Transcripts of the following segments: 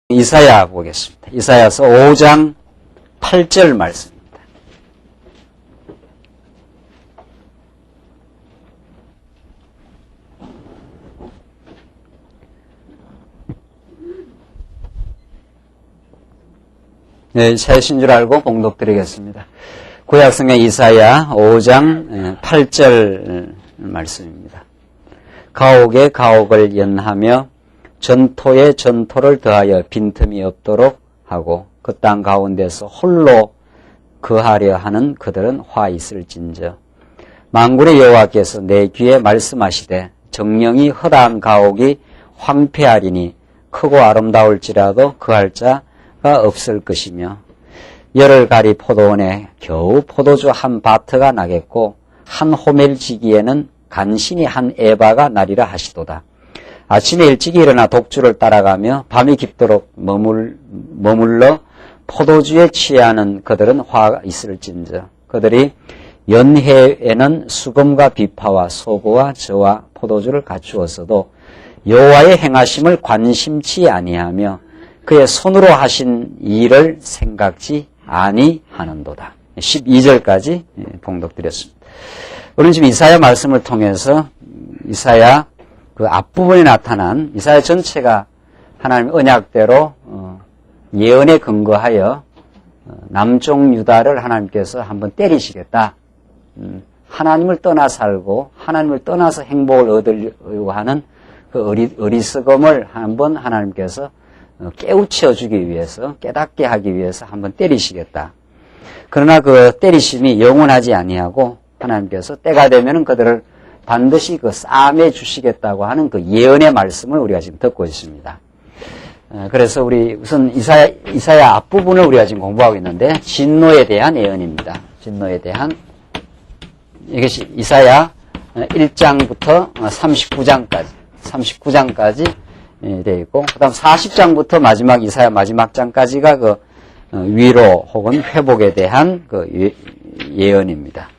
이사야 보겠습니다. 이사야서 5장 8절 말씀입니다. 네, 새신 줄 알고 봉독드리겠습니다. 구약성경 이사야 5장 8절 말씀입니다. 가옥에 가옥을 연하며 전토에 전토를 더하여 빈틈이 없도록 하고 그 땅 가운데서 홀로 거하려 하는 그들은 화 있을진저. 만군의 여호와께서 내 귀에 말씀하시되 정령이 허다한 가옥이 황폐하리니 크고 아름다울지라도 거할 자가 없을 것이며 열흘가리 포도원에 겨우 포도주 한 바트가 나겠고 한 호멜 지기에는 간신히 한 에바가 나리라 하시도다. 아침에 일찍 일어나 독주를 따라가며 밤이 깊도록 머물러 포도주에 취하는 그들은 화 있을진저. 그들이 연회에는 수금과 비파와 소고와 저와 포도주를 갖추었어도 여호와의 행하심을 관심치 아니하며 그의 손으로 하신 일을 생각지 아니하는도다. 12절까지 봉독드렸습니다. 오늘 지금 이사야 말씀을 통해서 이사야 그 앞부분에 나타난 이사야 전체가 하나님의 언약대로 예언에 근거하여 남쪽 유다를 하나님께서 한번 때리시겠다. 하나님을 떠나 살고 하나님을 떠나서 행복을 얻으려고 하는 그 어리석음을 한번 하나님께서 깨우쳐 주기 위해서 깨닫게 하기 위해서 한번 때리시겠다. 그러나 그 때리심이 영원하지 아니하고 하나님께서 때가 되면은 그들을 반드시 그 싸매 주시겠다고 하는 그 예언의 말씀을 우리가 지금 듣고 있습니다. 그래서 우리 우선 이사야 앞부분을 우리가 지금 공부하고 있는데 진노에 대한 예언입니다. 진노에 대한 이것이 이사야 1장부터 39장까지 되어 있고 그다음 40장부터 마지막 이사야 마지막 장까지가 그 위로 혹은 회복에 대한 그 예언입니다.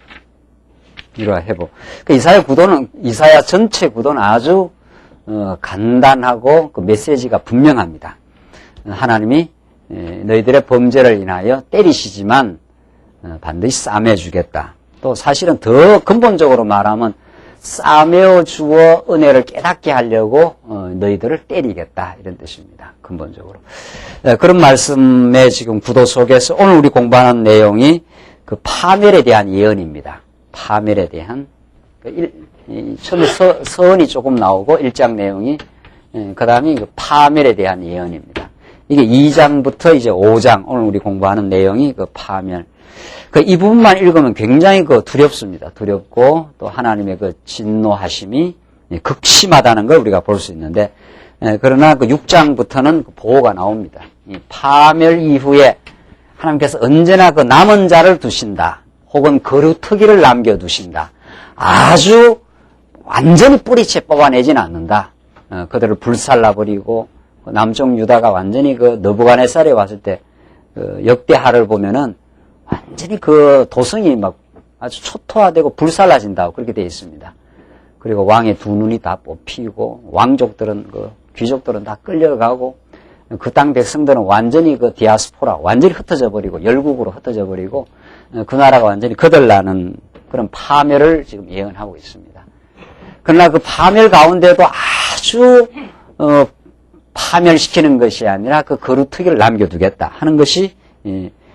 위로와 회복. 그 이사야 전체 구도는 아주 간단하고 그 메시지가 분명합니다. 하나님이 너희들의 범죄를 인하여 때리시지만 반드시 싸매주겠다. 또 사실은 더 근본적으로 말하면 싸매어 주어 은혜를 깨닫게 하려고 너희들을 때리겠다 이런 뜻입니다. 근본적으로. 그런 말씀의 지금 구도 속에서 오늘 우리 공부하는 내용이 그 파멸에 대한 예언입니다. 파멸에 대한 처음에 서언이 조금 나오고 1장 내용이 그 다음에 파멸에 대한 예언입니다. 이게 2장부터 이제 5장 오늘 우리 공부하는 내용이 그 파멸. 이 부분만 읽으면 굉장히 두렵습니다. 두렵고 또 하나님의 그 진노하심이 극심하다는 걸 우리가 볼 수 있는데 그러나 그 6장부터는 보호가 나옵니다. 이 파멸 이후에 하나님께서 언제나 그 남은 자를 두신다. 혹은 거루터기를 남겨두신다. 아주 완전히 뿌리채 뽑아내지는 않는다. 그들을 불살라버리고 남쪽 유다가 완전히 그 느부갓네살에 왔을 때 역대하를 보면은 완전히 그 도성이 막 아주 초토화되고 불살라진다고 그렇게 되어 있습니다. 그리고 왕의 두 눈이 다 뽑히고 왕족들은 귀족들은 다 끌려가고 그 땅 백성들은 완전히 그 디아스포라 완전히 흩어져 버리고 열국으로 흩어져 버리고 그 나라가 완전히 거들나는 그런 파멸을 지금 예언하고 있습니다. 그러나 그 파멸 가운데도 아주 파멸시키는 것이 아니라 그 거루터기를 남겨두겠다 하는 것이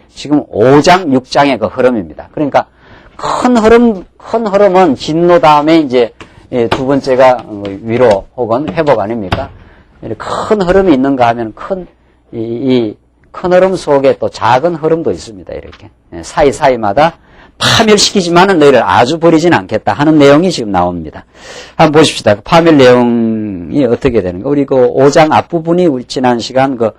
지금 5장, 6장의 그 흐름입니다. 그러니까 큰 흐름은 진노 다음에 이제 두 번째가 위로 혹은 회복 아닙니까? 큰 흐름이 있는가 하면 큰 흐름 속에 또 작은 흐름도 있습니다. 이렇게 사이사이마다 파멸시키지만은 너희를 아주 버리진 않겠다 하는 내용이 지금 나옵니다. 한번 보십시다. 파멸 내용이 어떻게 되는가? 우리 그 5장 앞부분이 우리 지난 시간 그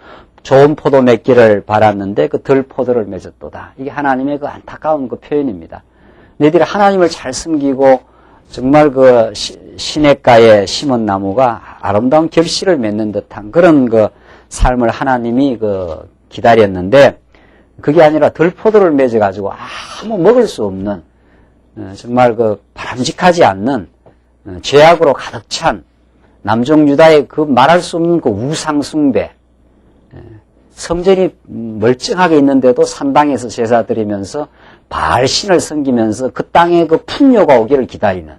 좋은 포도 맺기를 바랐는데 그 덜 포도를 맺었도다. 이게 하나님의 그 안타까운 그 표현입니다. 너희들이 하나님을 잘 섬기고 정말 그 시냇가에 심은 나무가 아름다운 결실을 맺는 듯한 그런 그 삶을 하나님이 그 기다렸는데 그게 아니라 덜포도를 맺어가지고 아무 먹을 수 없는 정말 그 바람직하지 않는 죄악으로 가득 찬 남쪽 유다의 그 말할 수 없는 그 우상 숭배 성전이 멀쩡하게 있는데도 산당에서 제사 드리면서 바알신을 섬기면서 그 땅에 그 풍요가 오기를 기다리는,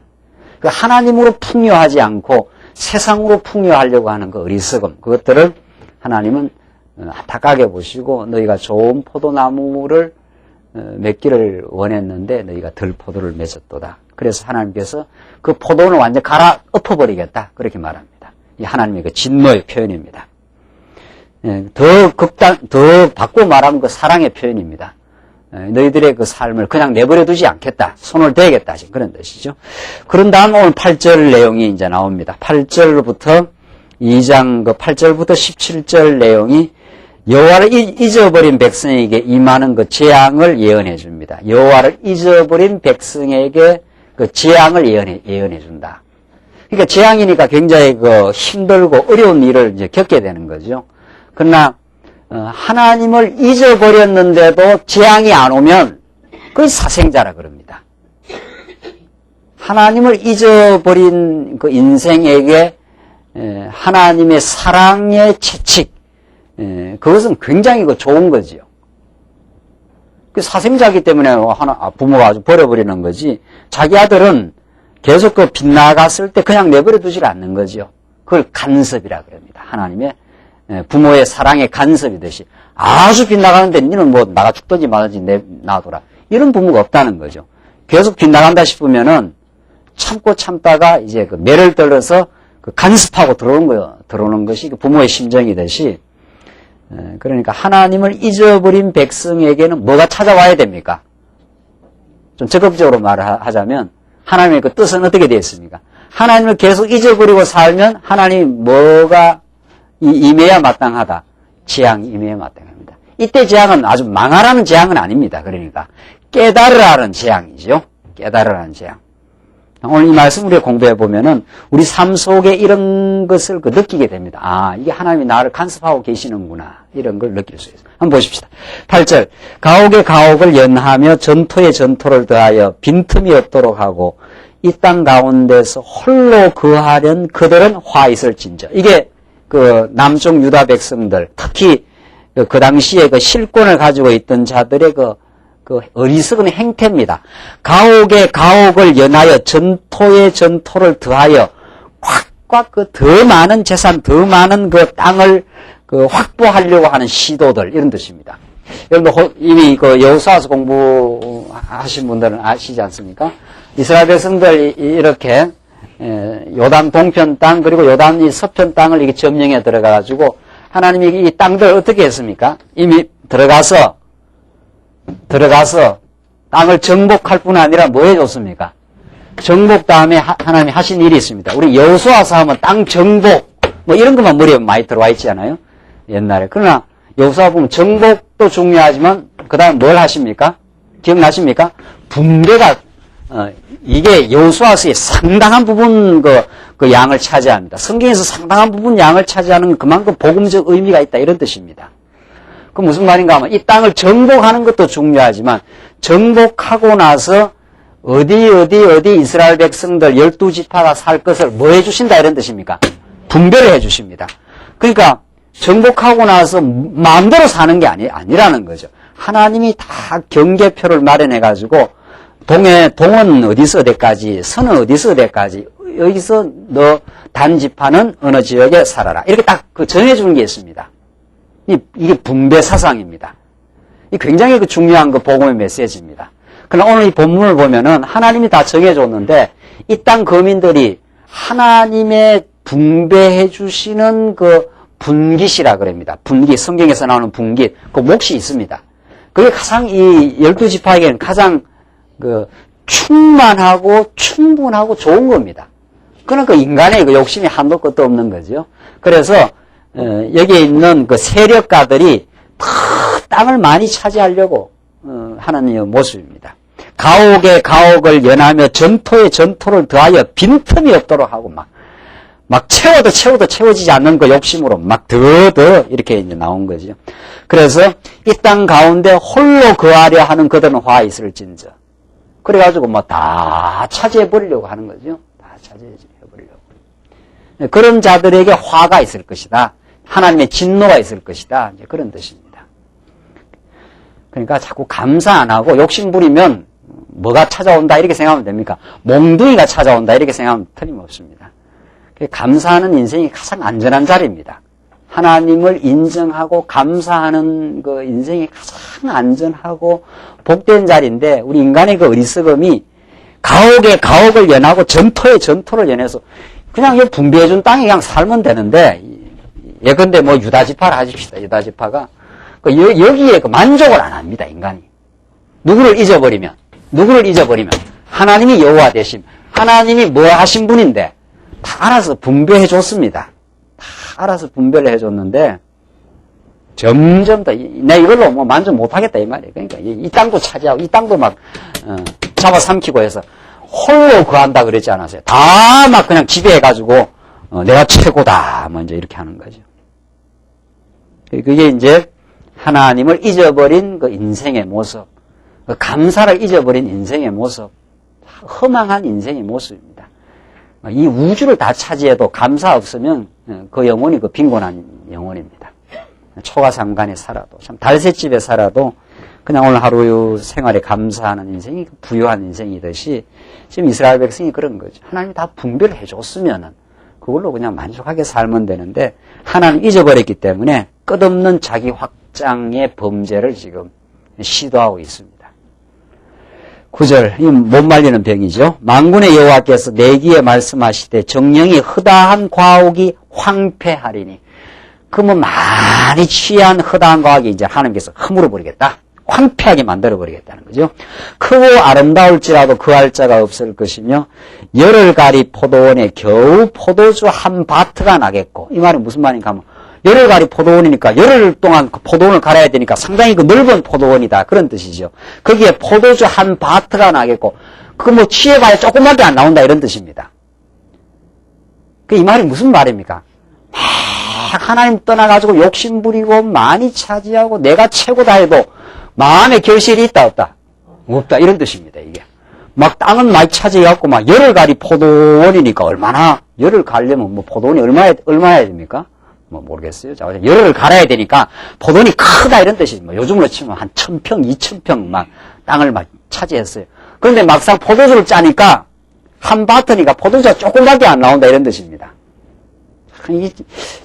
그 하나님으로 풍요하지 않고 세상으로 풍요하려고 하는 그 어리석음, 그것들을 하나님은 안타깝게 보시고 너희가 좋은 포도나무를 맺기를 원했는데 너희가 덜 포도를 맺었도다. 그래서 하나님께서 그 포도는 완전 갈아 엎어버리겠다. 그렇게 말합니다. 이 하나님의 그 진노의 표현입니다. 더 바꾸어 말하면 그 사랑의 표현입니다. 너희들의 그 삶을 그냥 내버려 두지 않겠다. 손을 대겠다. 그런 뜻이죠. 그런 다음 오늘 8절 내용이 이제 나옵니다. 8절부터 2장 그 8절부터 17절 내용이 여호와를 잊어버린 백성에게 임하는 그 재앙을 예언해 줍니다. 여호와를 잊어버린 백성에게 그 재앙을 예언해 준다. 그러니까 재앙이니까 굉장히 그 힘들고 어려운 일을 이제 겪게 되는 거죠. 그러나 하나님을 잊어버렸는데도 재앙이 안 오면 그건 사생자라 그럽니다. 하나님을 잊어버린 그 인생에게 하나님의 사랑의 채찍, 그것은 굉장히 좋은 거지요. 그 사생자이기 때문에 부모가 아주 버려버리는 거지, 자기 아들은 계속 그 빗나갔을 때 그냥 내버려 두질 않는 거지요. 그걸 간섭이라 그럽니다. 하나님의 부모의 사랑의 간섭이듯이 아주 빗나가는데 니는 뭐 나가 죽든지 말든지 놔둬라. 이런 부모가 없다는 거죠. 계속 빗나간다 싶으면은 참다가 이제 그 매를 떨어서 그 간섭하고 들어오는 것이 부모의 심정이듯이, 그러니까 하나님을 잊어버린 백성에게는 뭐가 찾아와야 됩니까? 좀 적극적으로 말하자면 하나님의 그 뜻은 어떻게 되어 있습니까? 하나님을 계속 잊어버리고 살면 하나님이 뭐가 임해야 마땅하다. 재앙이 임해야 마땅합니다. 이때 재앙은 아주 망하라는 재앙은 아닙니다. 그러니까 깨달으라는 재앙이죠. 깨달으라는 재앙. 오늘 이 말씀 우리가 공부해 보면은 우리 삶 속에 이런 것을 느끼게 됩니다. 아, 이게 하나님이 나를 간섭하고 계시는구나. 이런 걸 느낄 수 있어요. 한번 보십시다. 8절. 가옥에 가옥을 연하며 전토에 전토를 더하여 빈틈이 없도록 하고 이 땅 가운데서 홀로 거하려는 그들은 화 있을진저. 이게 그 남쪽 유다 백성들, 특히 그 당시에 그 실권을 가지고 있던 자들의 그 어리석은 행태입니다. 가옥에 가옥을 연하여 전토에 전토를 더하여 확 더 많은 재산, 더 많은 그 땅을 확보하려고 하는 시도들, 이런 뜻입니다. 여러분도 이미 그 여호수아서 공부하신 분들은 아시지 않습니까? 이스라엘 백성들 이렇게 요단 동편 땅 그리고 요단 서편 땅을 이렇게 점령해 들어가가지고 하나님이 이 땅들 어떻게 했습니까? 이미 들어가서 땅을 정복할 뿐 아니라 뭐 해줬습니까? 정복 다음에 하나님이 하신 일이 있습니다. 우리 여호수아서 하면 땅 정복 뭐 이런 것만 머리에 많이 들어와 있지 않아요? 옛날에. 그러나 여호수아 보면 정복도 중요하지만 그 다음 뭘 하십니까? 기억나십니까? 분배가 이게 여호수아서의 상당한 부분 그 양을 차지합니다. 성경에서 상당한 부분 양을 차지하는 그만큼 복음적 의미가 있다, 이런 뜻입니다. 그 무슨 말인가 하면 이 땅을 정복하는 것도 중요하지만 정복하고 나서 어디 이스라엘 백성들 12지파가 살 것을 뭐 해주신다, 이런 뜻입니까? 분배를 해주십니다. 그러니까 정복하고 나서 마음대로 사는 게 아니라는 거죠. 하나님이 다 경계표를 마련해가지고 동은 어디서 어디까지, 서는 어디서 어디까지, 여기서 너 단지파는 어느 지역에 살아라. 이렇게 딱 정해주는 게 있습니다. 이게 분배 사상입니다. 이 굉장히 중요한 복음의 메시지입니다. 그러나 오늘 이 본문을 보면은 하나님이 다 정해줬는데 이 땅 거민들이 하나님의 분배해 주시는 분깃이라 그럽니다. 분깃, 성경에서 나오는 분깃, 그 몫이 있습니다. 그게 가장 이 12지파에게는 가장 충만하고 충분하고 좋은 겁니다. 그러니까 인간의 욕심이 한도 끝도 없는 거죠. 그래서 여기에 있는 세력가들이 더 땅을 많이 차지하려고 하는 모습입니다. 가옥에 가옥을 연하며 전토에 전토를 더하여 빈틈이 없도록 하고 막 채워도 채워지지 않는 그 욕심으로 막 더 이렇게 이제 나온 거죠. 그래서 이 땅 가운데 홀로 거하려 하는 그들은 화 있을진저. 그래가지고 다 차지해버리려고 하는 거죠. 다 차지해버리려고. 그런 자들에게 화가 있을 것이다. 하나님의 진노가 있을 것이다. 이제 그런 뜻입니다. 그러니까 자꾸 감사 안 하고 욕심 부리면 뭐가 찾아온다 이렇게 생각하면 됩니까? 몽둥이가 찾아온다 이렇게 생각하면 틀림없습니다. 감사하는 인생이 가장 안전한 자리입니다. 하나님을 인정하고 감사하는 그 인생이 가장 안전하고 복된 자리인데 우리 인간의 그 어리석음이 가옥에 가옥을 연하고 전토에 전토를 연해서 그냥 이 분배해준 땅에 그냥 살면 되는데 예컨대 뭐 유다지파를 하십시다. 유다지파가 여기에 그 만족을 안 합니다. 인간이. 누구를 잊어버리면 하나님이 여호와 되심 하나님이 뭐 하신 분인데 다 알아서 분배해 줬습니다. 다 알아서 분배를 해줬는데 점점 더 내 이걸로 뭐 만족 못하겠다 이 말이에요. 그러니까 이 땅도 차지하고 이 땅도 막 잡아삼키고 해서 홀로 거한다 그러지 않았어요. 다 막 그냥 지배해가지고 내가 최고다 먼저 이렇게 하는 거죠. 그게 이제 하나님을 잊어버린 그 인생의 모습, 그 감사를 잊어버린 인생의 모습, 허망한 인생의 모습입니다. 이 우주를 다 차지해도 감사 없으면 그 영혼이 그 빈곤한 영혼입니다. 초가삼간에 살아도 참 달새집에 살아도 그냥 오늘 하루 생활에 감사하는 인생이 부유한 인생이듯이 지금 이스라엘 백성이 그런 거죠. 하나님이 다 분별을 해줬으면은 그걸로 그냥 만족하게 살면 되는데 하나님 잊어버렸기 때문에 끝없는 자기 확장의 범죄를 지금 시도하고 있습니다. 9절, 이 못 말리는 병이죠. 만군의 여호와께서 내 귀에 말씀하시되 정령이 허다한 과옥이 황폐하리니. 그러면 많이 취한 허다한 과옥이 이제 하나님께서 허물어 버리겠다. 황폐하게 만들어 버리겠다는 거죠. 크고 아름다울지라도 그할 자가 없을 것이며 열흘가리 포도원에 겨우 포도주 한 바트가 나겠고. 이 말은 무슨 말인가 하면 열흘가리 포도원이니까 열흘 동안 그 포도원을 갈아야 되니까 상당히 그 넓은 포도원이다 그런 뜻이죠. 거기에 포도주 한 바트가 나겠고 그 뭐 취해봐야 조그맣게 안 나온다 이런 뜻입니다. 그 이 말이 무슨 말입니까? 막 하나님 떠나가지고 욕심 부리고 많이 차지하고 내가 최고다 해도 마음의 결실이 있다 없다? 없다 이런 뜻입니다. 이게 막 땅은 많이 차지해갖고 막 열흘가리 포도원이니까 얼마나 열흘 가려면 뭐 포도원이 얼마야 됩니까? 뭐 모르겠어요. 자, 열흘을 갈아야 되니까 포도원이 크다 이런 뜻이지. 뭐 요즘으로 치면 한 1000평, 2000평 막 땅을 막 차지했어요. 그런데 막상 포도주를 짜니까 한 바트니까 포도주가 조금밖에 안 나온다 이런 뜻입니다.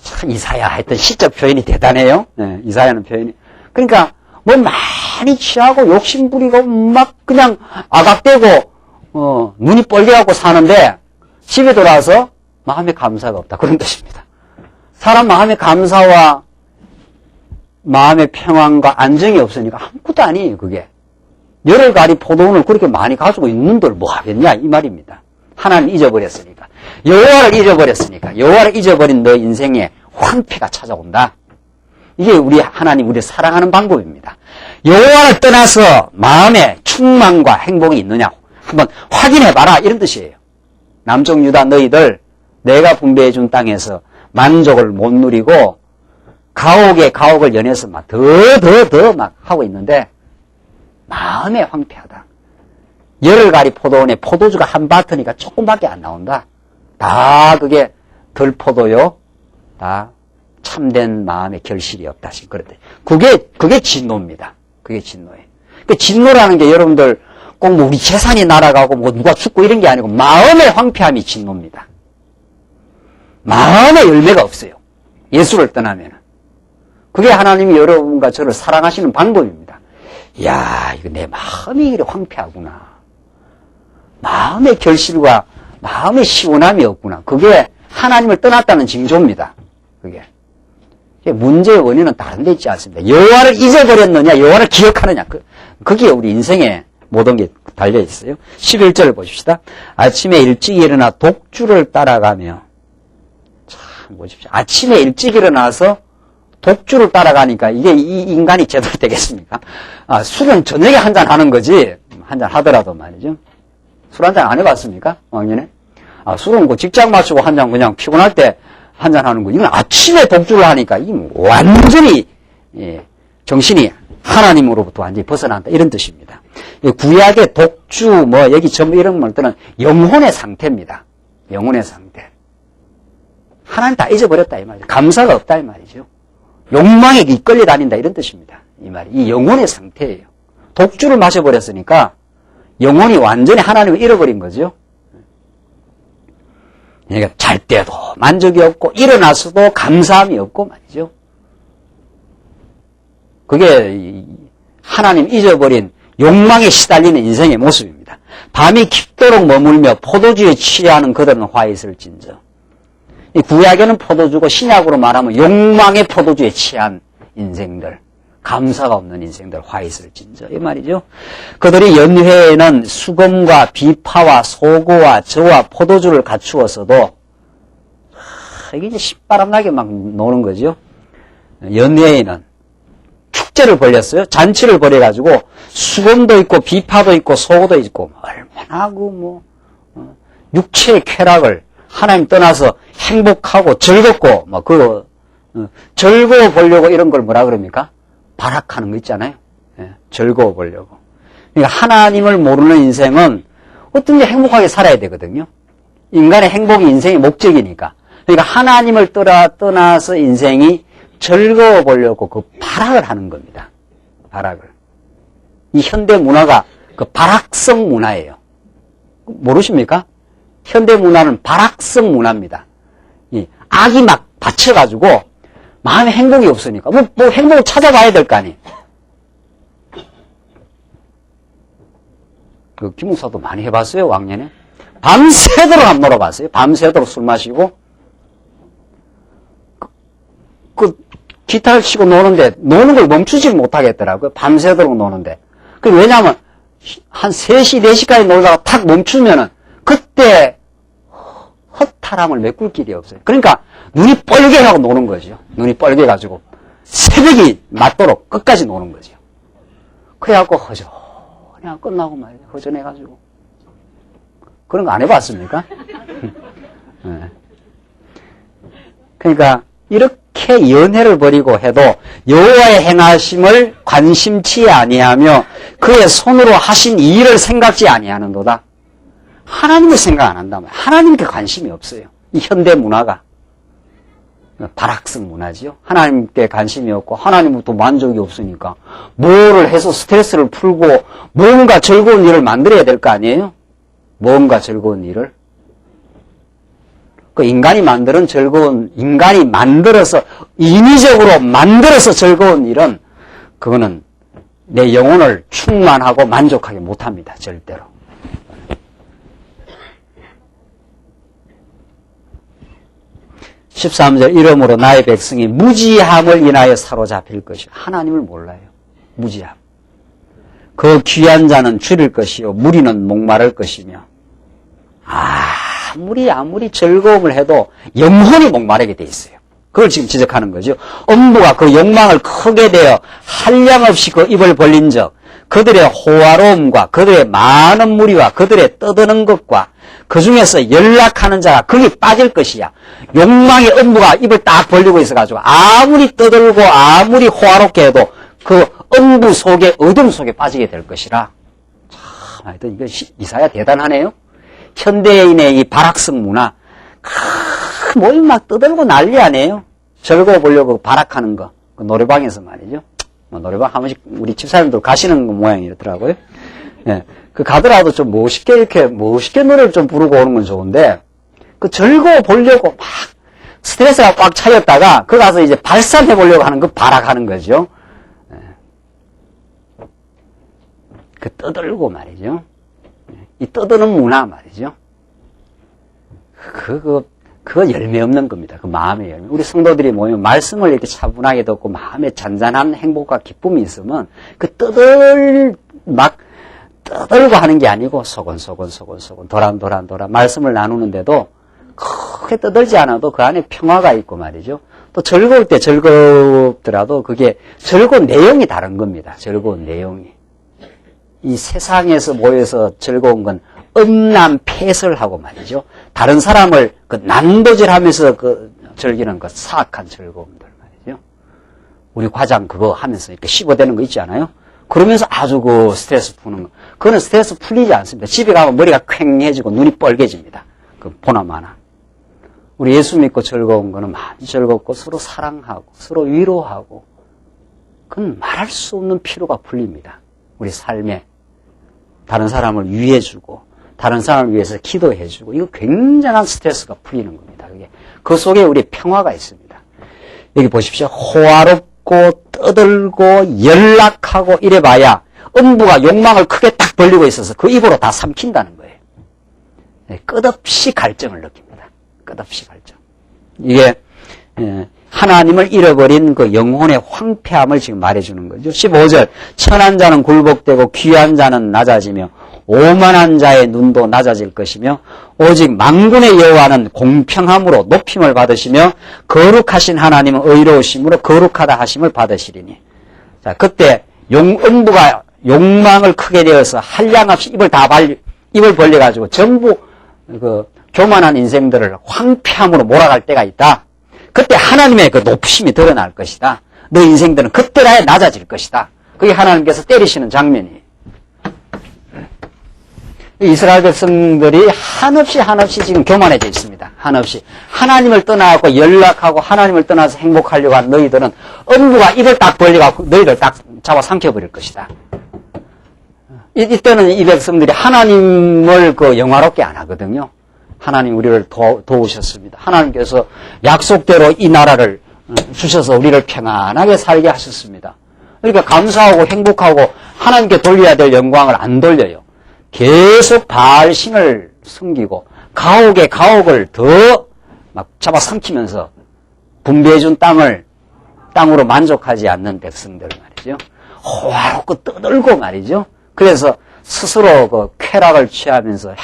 참 이사야 하여튼 시적 표현이 대단해요. 네, 이사야는 표현이. 그러니까 뭐 많이 취하고 욕심 부리고 막 그냥 아각대고 눈이 뻘개갖고 사는데 집에 돌아와서 마음에 감사가 없다 그런 뜻입니다. 사람 마음의 감사와 마음의 평안과 안정이 없으니까 아무것도 아니에요, 그게. 열흘가리 포도원을 그렇게 많이 가지고 있는들 뭐 하겠냐, 이 말입니다. 하나님 잊어버렸으니까. 여호와를 잊어버렸으니까. 여호와를 잊어버린 너 인생에 황폐가 찾아온다. 이게 우리 하나님, 우리 사랑하는 방법입니다. 여호와를 떠나서 마음에 충만과 행복이 있느냐 한번 확인해봐라, 이런 뜻이에요. 남쪽 유다 너희들 내가 분배해준 땅에서 만족을 못 누리고 가옥에 가옥을 연해서 막 더 막 하고 있는데 마음에 황폐하다. 열흘가리 포도원에 포도주가 한 바트니까 조금밖에 안 나온다. 다 그게 덜 포도요. 다 참된 마음의 결실이 없다. 그런데 그게 진노입니다. 그게 진노예요. 그 진노라는 게 여러분들 꼭 뭐 우리 재산이 날아가고 뭐 누가 죽고 이런 게 아니고 마음의 황폐함이 진노입니다. 마음의 열매가 없어요. 예수를 떠나면. 그게 하나님이 여러분과 저를 사랑하시는 방법입니다. 이야, 이거 내 마음이 이렇게 황폐하구나. 마음의 결실과 마음의 시원함이 없구나. 그게 하나님을 떠났다는 징조입니다. 그게. 문제의 원인은 다른 데 있지 않습니다. 여호와를 잊어버렸느냐, 여호와를 기억하느냐. 거기에 우리 인생의 모든 게 달려 있어요. 11절을 보십시다. 아침에 일찍 일어나 독주를 따라가며 보십시오. 아침에 일찍 일어나서 독주를 따라가니까 이게 이 인간이 제대로 되겠습니까? 술은 저녁에 한잔 하는 거지, 한잔 하더라도 말이죠. 술 한잔 안 해봤습니까? 왕년에? 술은 그 직장 마치고 한잔 그냥 피곤할 때 한잔 하는 거. 이건 아침에 독주를 하니까 이 완전히, 정신이 하나님으로부터 완전히 벗어난다. 이런 뜻입니다. 구약의 독주, 여기 전부 이런 말들은 영혼의 상태입니다. 영혼의 상태. 하나님 다 잊어버렸다 이 말이죠. 감사가 없다 이 말이죠. 욕망에 이끌려 다닌다 이런 뜻입니다. 이 말이 이 영혼의 상태예요. 독주를 마셔버렸으니까 영혼이 완전히 하나님을 잃어버린 거죠. 그러니까 잘 때도 만족이 없고 일어나서도 감사함이 없고 말이죠. 그게 하나님 잊어버린 욕망에 시달리는 인생의 모습입니다. 밤이 깊도록 머물며 포도주에 취하는 그들은 화 있을진저. 이 구약에는 포도주고 신약으로 말하면 욕망의 포도주에 취한 인생들, 감사가 없는 인생들 화 있을진저 이 말이죠. 그들이 연회에는 수금과 비파와 소고와 저와 포도주를 갖추었어도 이게 이제 신바람나게 막 노는 거죠. 연회에는 축제를 벌였어요. 잔치를 벌여가지고 수금도 있고 비파도 있고 소고도 있고 얼마나 육체의 쾌락을 하나님 떠나서 행복하고 즐겁고 즐거워 보려고 이런 걸 뭐라 그럽니까? 발악하는 거 있잖아요. 예, 즐거워 보려고. 그러니까 하나님을 모르는 인생은 어떤지 행복하게 살아야 되거든요. 인간의 행복이 인생의 목적이니까. 그러니까 하나님을 떠나서 인생이 즐거워 보려고 그 발악을 하는 겁니다. 발악을. 이 현대 문화가 그 발악성 문화예요. 모르십니까? 현대 문화는 발악성 문화입니다. 이 악이 막 받쳐가지고 마음에 행복이 없으니까 뭐 행복을 찾아봐야 될 거 아니에요. 그 김목사도 많이 해봤어요, 왕년에. 밤새도록 안 놀아봤어요. 밤새도록 술 마시고 기타를 치고 노는데 노는 걸 멈추지 못하겠더라고요. 밤새도록 노는데. 왜냐하면 한 3시, 4시까지 놀다가 탁 멈추면은 그때 허탈함을 메꿀 길이 없어요. 그러니까 눈이 뻘개가고 노는 거죠. 눈이 뻘개가지고 새벽이 맞도록 끝까지 노는 거죠. 그래갖고 허전해 끝나고 말이에요. 허전해가지고. 그런 거 안 해봤습니까? 네. 그러니까 이렇게 연회를 벌이고 해도 여호와의 행하심을 관심치 아니하며 그의 손으로 하신 일을 생각지 아니하는도다. 하나님을 생각 안 한단 말이에요. 하나님께 관심이 없어요. 이 현대 문화가. 발악성 문화지요. 하나님께 관심이 없고 하나님부터 만족이 없으니까 뭐를 해서 스트레스를 풀고 뭔가 즐거운 일을 만들어야 될 거 아니에요? 뭔가 즐거운 일을. 그 인간이 만들어서 인위적으로 만들어서 즐거운 일은 그거는 내 영혼을 충만하고 만족하게 못합니다. 절대로. (13절) 이러므로 나의 백성이 무지함을 인하여 사로잡힐 것이요. 하나님을 몰라요. 무지함. 그 귀한 자는 줄일 것이요 무리는 목마를 것이며. 아무리 즐거움을 해도 영혼이 목마르게 돼 있어요. 그걸 지금 지적하는 거죠. 엄부가 그 욕망을 크게 되어 한량없이 그 입을 벌린 적 그들의 호화로움과 그들의 많은 무리와 그들의 떠드는 것과 그 중에서 연락하는 자가 거기 빠질 것이야. 욕망의 엄부가 입을 딱 벌리고 있어가지고 아무리 떠들고 아무리 호화롭게 해도 그 엄부 속에 어둠 속에 빠지게 될 것이라. 참, 하여튼 이거 이사야 대단하네요. 현대인의 이 발악성 문화, 뭘 막 떠들고 난리 아니에요. 즐거워 보려고 발악하는 거. 그 노래방에서 말이죠. 노래방 한 번씩 우리 집사님들 가시는 모양이더라고요. 예. 그 가더라도 좀 멋있게 노래를 좀 부르고 오는 건 좋은데, 그 즐거워 보려고 막 스트레스가 꽉 차였다가, 그 가서 이제 발산해 보려고 하는 거 발악하는 거죠. 예. 그 떠들고 말이죠. 이 떠드는 문화 말이죠. 그거 열매 없는 겁니다. 그 마음의 열매. 우리 성도들이 모이면 말씀을 이렇게 차분하게 듣고 마음에 잔잔한 행복과 기쁨이 있으면 그 떠들고 하는 게 아니고 소곤소곤 도란 말씀을 나누는데도 크게 떠들지 않아도 그 안에 평화가 있고 말이죠. 또 즐거울 때 즐겁더라도 그게 즐거운 내용이 다른 겁니다. 즐거운 내용이. 이 세상에서 모여서 즐거운 건 음란패설하고 말이죠. 다른 사람을 그 난도질하면서 즐기는 그 사악한 즐거움들 말이죠. 우리 과장 그거 하면서 이렇게 씹어대는 거 있지 않아요? 그러면서 아주 그 스트레스 푸는 거. 그거는 스트레스 풀리지 않습니다. 집에 가면 머리가 퀭해지고 눈이 뻘개집니다. 그 보나마나. 우리 예수 믿고 즐거운 거는 많이 즐겁고 서로 사랑하고 서로 위로하고 그건 말할 수 없는 피로가 풀립니다. 우리 삶에 다른 사람을 위해주고 다른 사람을 위해서 기도해주고 이거 굉장한 스트레스가 풀리는 겁니다. 그 속에 우리 평화가 있습니다. 여기 보십시오. 호화롭고 떠들고 연락하고 이래봐야 음부가 욕망을 크게 딱 벌리고 있어서 그 입으로 다 삼킨다는 거예요. 끝없이 갈증을 느낍니다. 끝없이 갈증. 이게 하나님을 잃어버린 그 영혼의 황폐함을 지금 말해주는 거죠. 15절 천한 자는 굴복되고 귀한 자는 낮아지며 오만한 자의 눈도 낮아질 것이며 오직 만군의 여호와는 공평함으로 높임을 받으시며 거룩하신 하나님은 의로우심으로 거룩하다 하심을 받으시리니. 자, 그때 음부가 욕망을 크게 내어서 한량없이 입을 벌려가지고 전부 그 교만한 인생들을 황폐함으로 몰아갈 때가 있다. 그때 하나님의 그 높으심이 드러날 것이다. 너 인생들은 그때라야 낮아질 것이다. 그게 하나님께서 때리시는 장면이에요. 이스라엘 백성들이 한없이 지금 교만해져 있습니다. 한없이. 하나님을 떠나고 연락하고 하나님을 떠나서 행복하려고 한 너희들은 음부가 입을 딱 벌려갖고 너희들 딱 잡아 삼켜버릴 것이다. 이때는 이 백성들이 하나님을 그 영화롭게 안 하거든요. 하나님 우리를 도우셨습니다. 하나님께서 약속대로 이 나라를 주셔서 우리를 평안하게 살게 하셨습니다. 그러니까 감사하고 행복하고 하나님께 돌려야 될 영광을 안 돌려요. 계속 바알신을 섬기고 가옥을 더 막 잡아삼키면서 분배해준 땅으로 만족하지 않는 백성들 말이죠. 호화롭고 떠들고 말이죠. 그래서 스스로 그 쾌락을 취하면서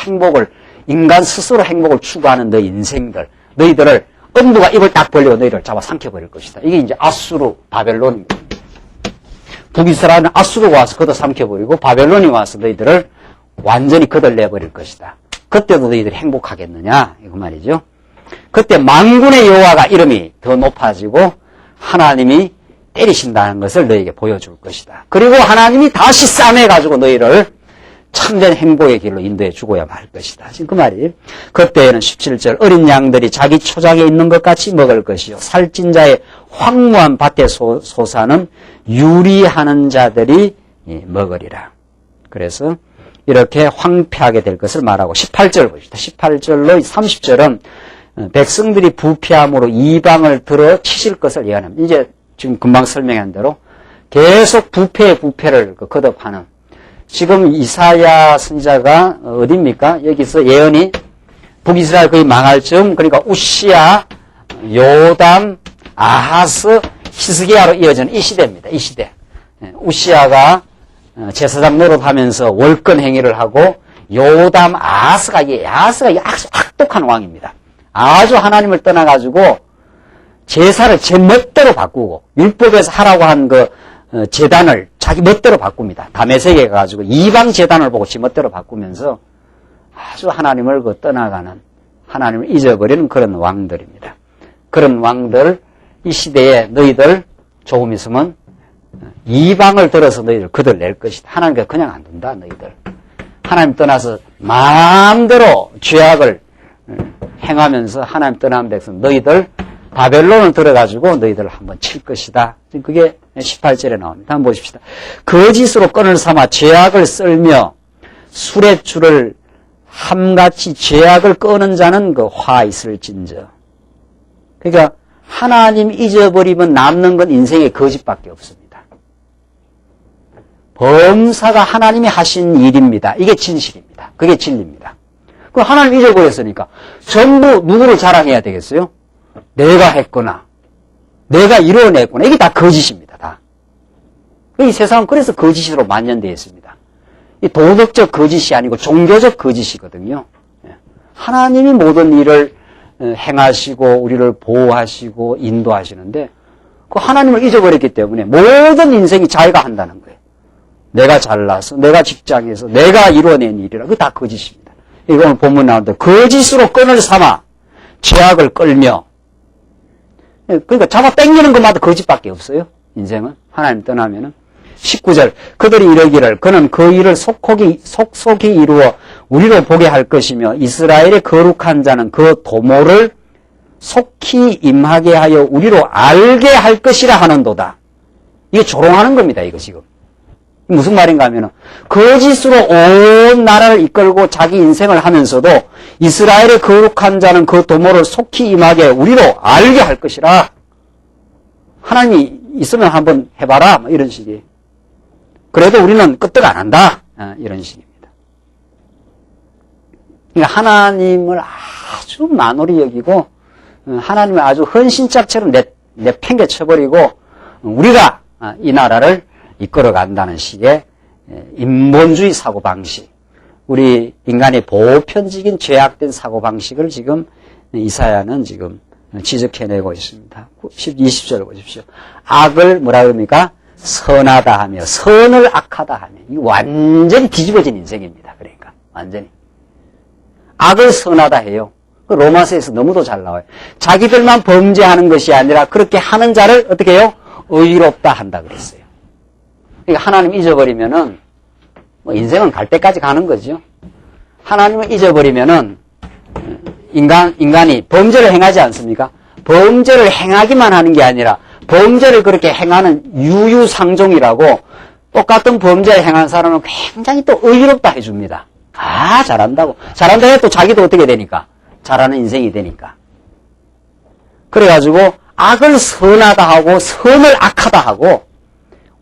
인간 스스로 행복을 추구하는 너 인생들, 너희들을 음부가 입을 딱 벌리고 너희를 잡아삼켜버릴 것이다. 이게 이제 아수르, 바벨론입니다. 북이스라엘은 아수르가 와서 걷어삼켜버리고 바벨론이 와서 너희들을 완전히 걷어내버릴 것이다. 그때도 너희들이 행복하겠느냐 이거 말이죠. 그때 만군의 여호와가 이름이 더 높아지고 하나님이 때리신다는 것을 너희에게 보여줄 것이다. 그리고 하나님이 다시 싸매가지고 너희를 참된 행복의 길로 인도해 주고야 말 것이다. 지금 그 말이. 그때에는 17절 어린 양들이 자기 초장에 있는 것 같이 먹을 것이요 살찐 자의 황무한 밭의 소사는 유리하는 자들이 먹으리라. 그래서 이렇게 황폐하게 될 것을 말하고 18절 보십시다. 18절로 30절은 백성들이 부패함으로 이방을 들어 치실 것을 예언합니다. 이제 지금 금방 설명한 대로 계속 부패를 거듭하는 지금 이사야 선지자가 어디입니까? 여기서 예언이 북이스라엘 거의 망할 즈음 그러니까 우시야, 요담, 아하스, 히스기야로 이어지는 이 시대입니다. 이 시대. 우시야가 제사장 노릇하면서 월권 행위를 하고 요담, 아하스가 아주 악독한 왕입니다. 아주 하나님을 떠나가지고 제사를 제 멋대로 바꾸고 율법에서 하라고 한 그 제단을 자기 멋대로 바꿉니다. 다메섹에 가가지고 이방 제단을 보고 지 멋대로 바꾸면서 아주 하나님을 떠나가는 하나님을 잊어버리는 그런 왕들입니다. 그런 왕들 이 시대에 너희들 조금 있으면 이방을 들어서 너희들 거들낼 것이다. 하나님께서 그냥 안 둔다 너희들. 하나님 떠나서 마음대로 죄악을 행하면서 하나님 떠난 백성 너희들 바벨론을 들어가지고 너희들을 한번 칠 것이다. 그게 18절에 나옵니다. 한번 보십시다. 거짓으로 끈을 삼아 죄악을 썰며 술의 줄을 함같이 죄악을 끄는 자는 그 화 있을진저. 그러니까 하나님 잊어버리면 남는 건 인생의 거짓밖에 없습니다. 범사가 하나님이 하신 일입니다. 이게 진실입니다. 그게 진리입니다. 그 하나님 잊어버렸으니까 전부 누구를 자랑해야 되겠어요? 내가 했거나 내가 이뤄냈구나. 이게 다 거짓입니다. 다. 이 세상은 그래서 거짓으로 만연되어 있습니다. 이 도덕적 거짓이 아니고 종교적 거짓이거든요. 하나님이 모든 일을 행하시고 우리를 보호하시고 인도하시는데 그 하나님을 잊어버렸기 때문에 모든 인생이 자기가 한다는 거예요. 내가 잘나서 내가 직장에서 내가 이뤄낸 일이라 그게 다 거짓입니다. 이거 오늘 본문 나오는데 거짓으로 끈을 삼아 죄악을 끌며 그러니까 잡아 당기는 것마다 거짓밖에 없어요. 인생은 하나님 떠나면은 19절 그들이 이르기를 그는 그 일을 속속히 이루어 우리로 보게 할 것이며 이스라엘의 거룩한 자는 그 도모를 속히 임하게 하여 우리로 알게 할 것이라 하는도다. 이게 조롱하는 겁니다, 이거 지금. 무슨 말인가 하면은, 거짓으로 온 나라를 이끌고 자기 인생을 하면서도 이스라엘의 거룩한 자는 그 도모를 속히 임하게 우리로 알게 할 것이라. 하나님이 있으면 한번 해봐라. 뭐 이런 식이에요. 그래도 우리는 끄떡 안 한다. 이런 식입니다. 그러니까 하나님을 아주 만홀히 여기고, 하나님을 아주 헌신짝처럼 내팽개 쳐버리고, 우리가 이 나라를 이끌어 간다는 식의 인본주의 사고방식, 우리 인간의 보편적인 죄악된 사고방식을 지금 이사야는 지금 지적해내고 있습니다. 20절 보십시오. 악을 뭐라 그럽니까? 선하다 하며, 선을 악하다 하며. 이 완전히 뒤집어진 인생입니다. 그러니까 완전히 악을 선하다 해요. 로마서에서 너무도 잘 나와요. 자기들만 범죄하는 것이 아니라 그렇게 하는 자를 어떻게 해요? 의롭다 한다 그랬어요. 그러니까 하나님 잊어버리면은 뭐 인생은 갈 때까지 가는 거죠. 하나님을 잊어버리면은 인간이 범죄를 행하지 않습니까? 범죄를 행하기만 하는 게 아니라 범죄를 그렇게 행하는 유유상종이라고 똑같은 범죄를 행하는 사람은 굉장히 또 의롭다 해줍니다. 아, 잘한다고. 잘한다 해도 자기도 어떻게 되니까? 잘하는 인생이 되니까. 그래가지고 악을 선하다 하고 선을 악하다 하고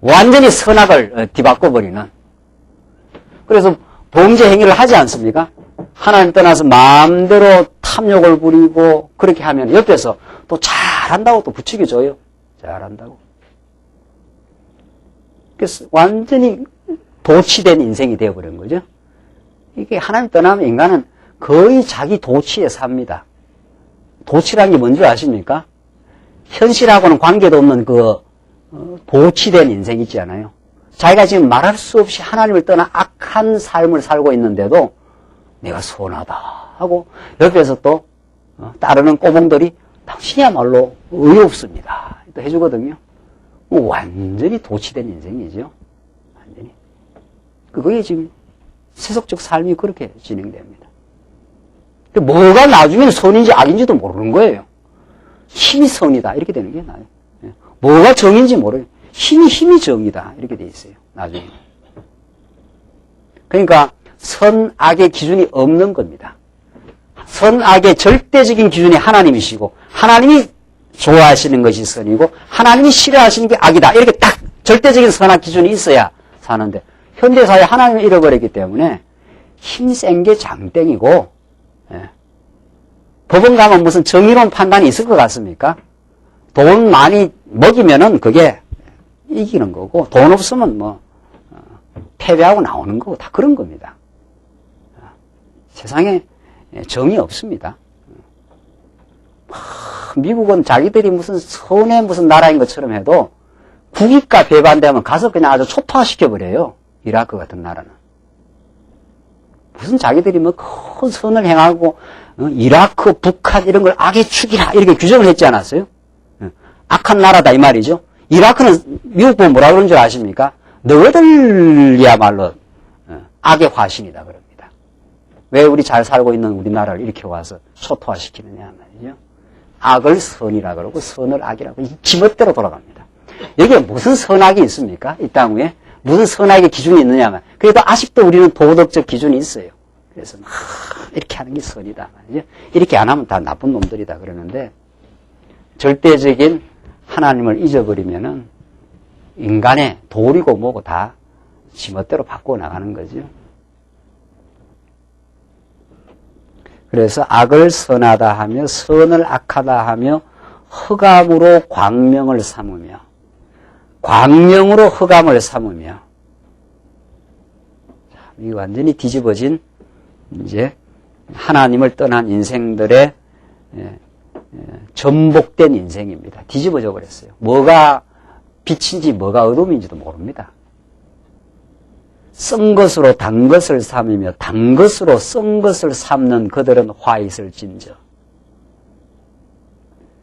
완전히 선악을 뒤바꿔버리는. 그래서 범죄 행위를 하지 않습니까? 하나님 떠나서 마음대로 탐욕을 부리고 그렇게 하면 옆에서 또 잘한다고 또 부추겨줘요. 잘한다고. 그래서 완전히 도취된 인생이 되어버린 거죠. 이게 하나님 떠나면 인간은 거의 자기 도취에 삽니다. 도취라는 게 뭔지 아십니까? 현실하고는 관계도 없는 그 도취된 인생 있지 않아요? 자기가 지금 말할 수 없이 하나님을 떠나 악한 삶을 살고 있는데도 내가 선하다 하고 옆에서 또 따르는 꼬봉들이 당신이야말로 의롭습니다. 또 해주거든요. 완전히 도취된 인생이죠. 완전히. 그게 지금 세속적 삶이 그렇게 진행됩니다. 뭐가 나중에는 선인지 악인지도 모르는 거예요. 힘이 선이다 이렇게 되는 게 나아요. 뭐가 정인지 모르요. 힘이 정이다 이렇게 돼 있어요. 나중에. 그러니까 선악의 기준이 없는 겁니다. 선악의 절대적인 기준이 하나님이시고 하나님이 좋아하시는 것이 선이고 하나님이 싫어하시는 게 악이다. 이렇게 딱 절대적인 선악 기준이 있어야 사는데 현대사회 하나님을 잃어버렸기 때문에 힘센 게 장땡이고 법원 가면 무슨 정의로운 판단이 있을 것 같습니까? 돈 많이 먹이면은 그게 이기는 거고 돈 없으면 뭐 패배하고 나오는 거고 다 그런 겁니다. 세상에 정이 없습니다. 미국은 자기들이 무슨 선의 무슨 나라인 것처럼 해도 국익과 배반되면 가서 그냥 아주 초토화시켜버려요. 이라크 같은 나라는. 무슨 자기들이 뭐 큰 선을 행하고 이라크, 북한 이런 걸 악의 축이라 이렇게 규정을 했지 않았어요? 악한 나라다 이 말이죠. 이라크는 미국 보면 뭐라 그러는 줄 아십니까? 너희들이야말로 악의 화신이다 그럽니다. 왜 우리 잘 살고 있는 우리나라를 이렇게 와서 초토화시키느냐 말이죠. 악을 선이라 그러고 선을 악이라고 지멋대로 돌아갑니다. 여기에 무슨 선악이 있습니까? 이 땅 위에 무슨 선악의 기준이 있느냐면 그래도 아직도 우리는 도덕적 기준이 있어요. 그래서 이렇게 하는 게 선이다 말이죠. 이렇게 안 하면 다 나쁜 놈들이다 그러는데 절대적인 하나님을 잊어버리면은 인간의 도리고 뭐고 다 지멋대로 바꾸어 나가는 거죠. 그래서 악을 선하다 하며 선을 악하다 하며 흑암으로 광명을 삼으며 광명으로 흑암을 삼으며 이 완전히 뒤집어진 이제 하나님을 떠난 인생들의 전복된 인생입니다. 뒤집어져 버렸어요. 뭐가 빛인지 뭐가 어둠인지도 모릅니다. 쓴 것으로 단 것을 삼으며 단 것으로 쓴 것을 삼는 그들은 화 있을진저.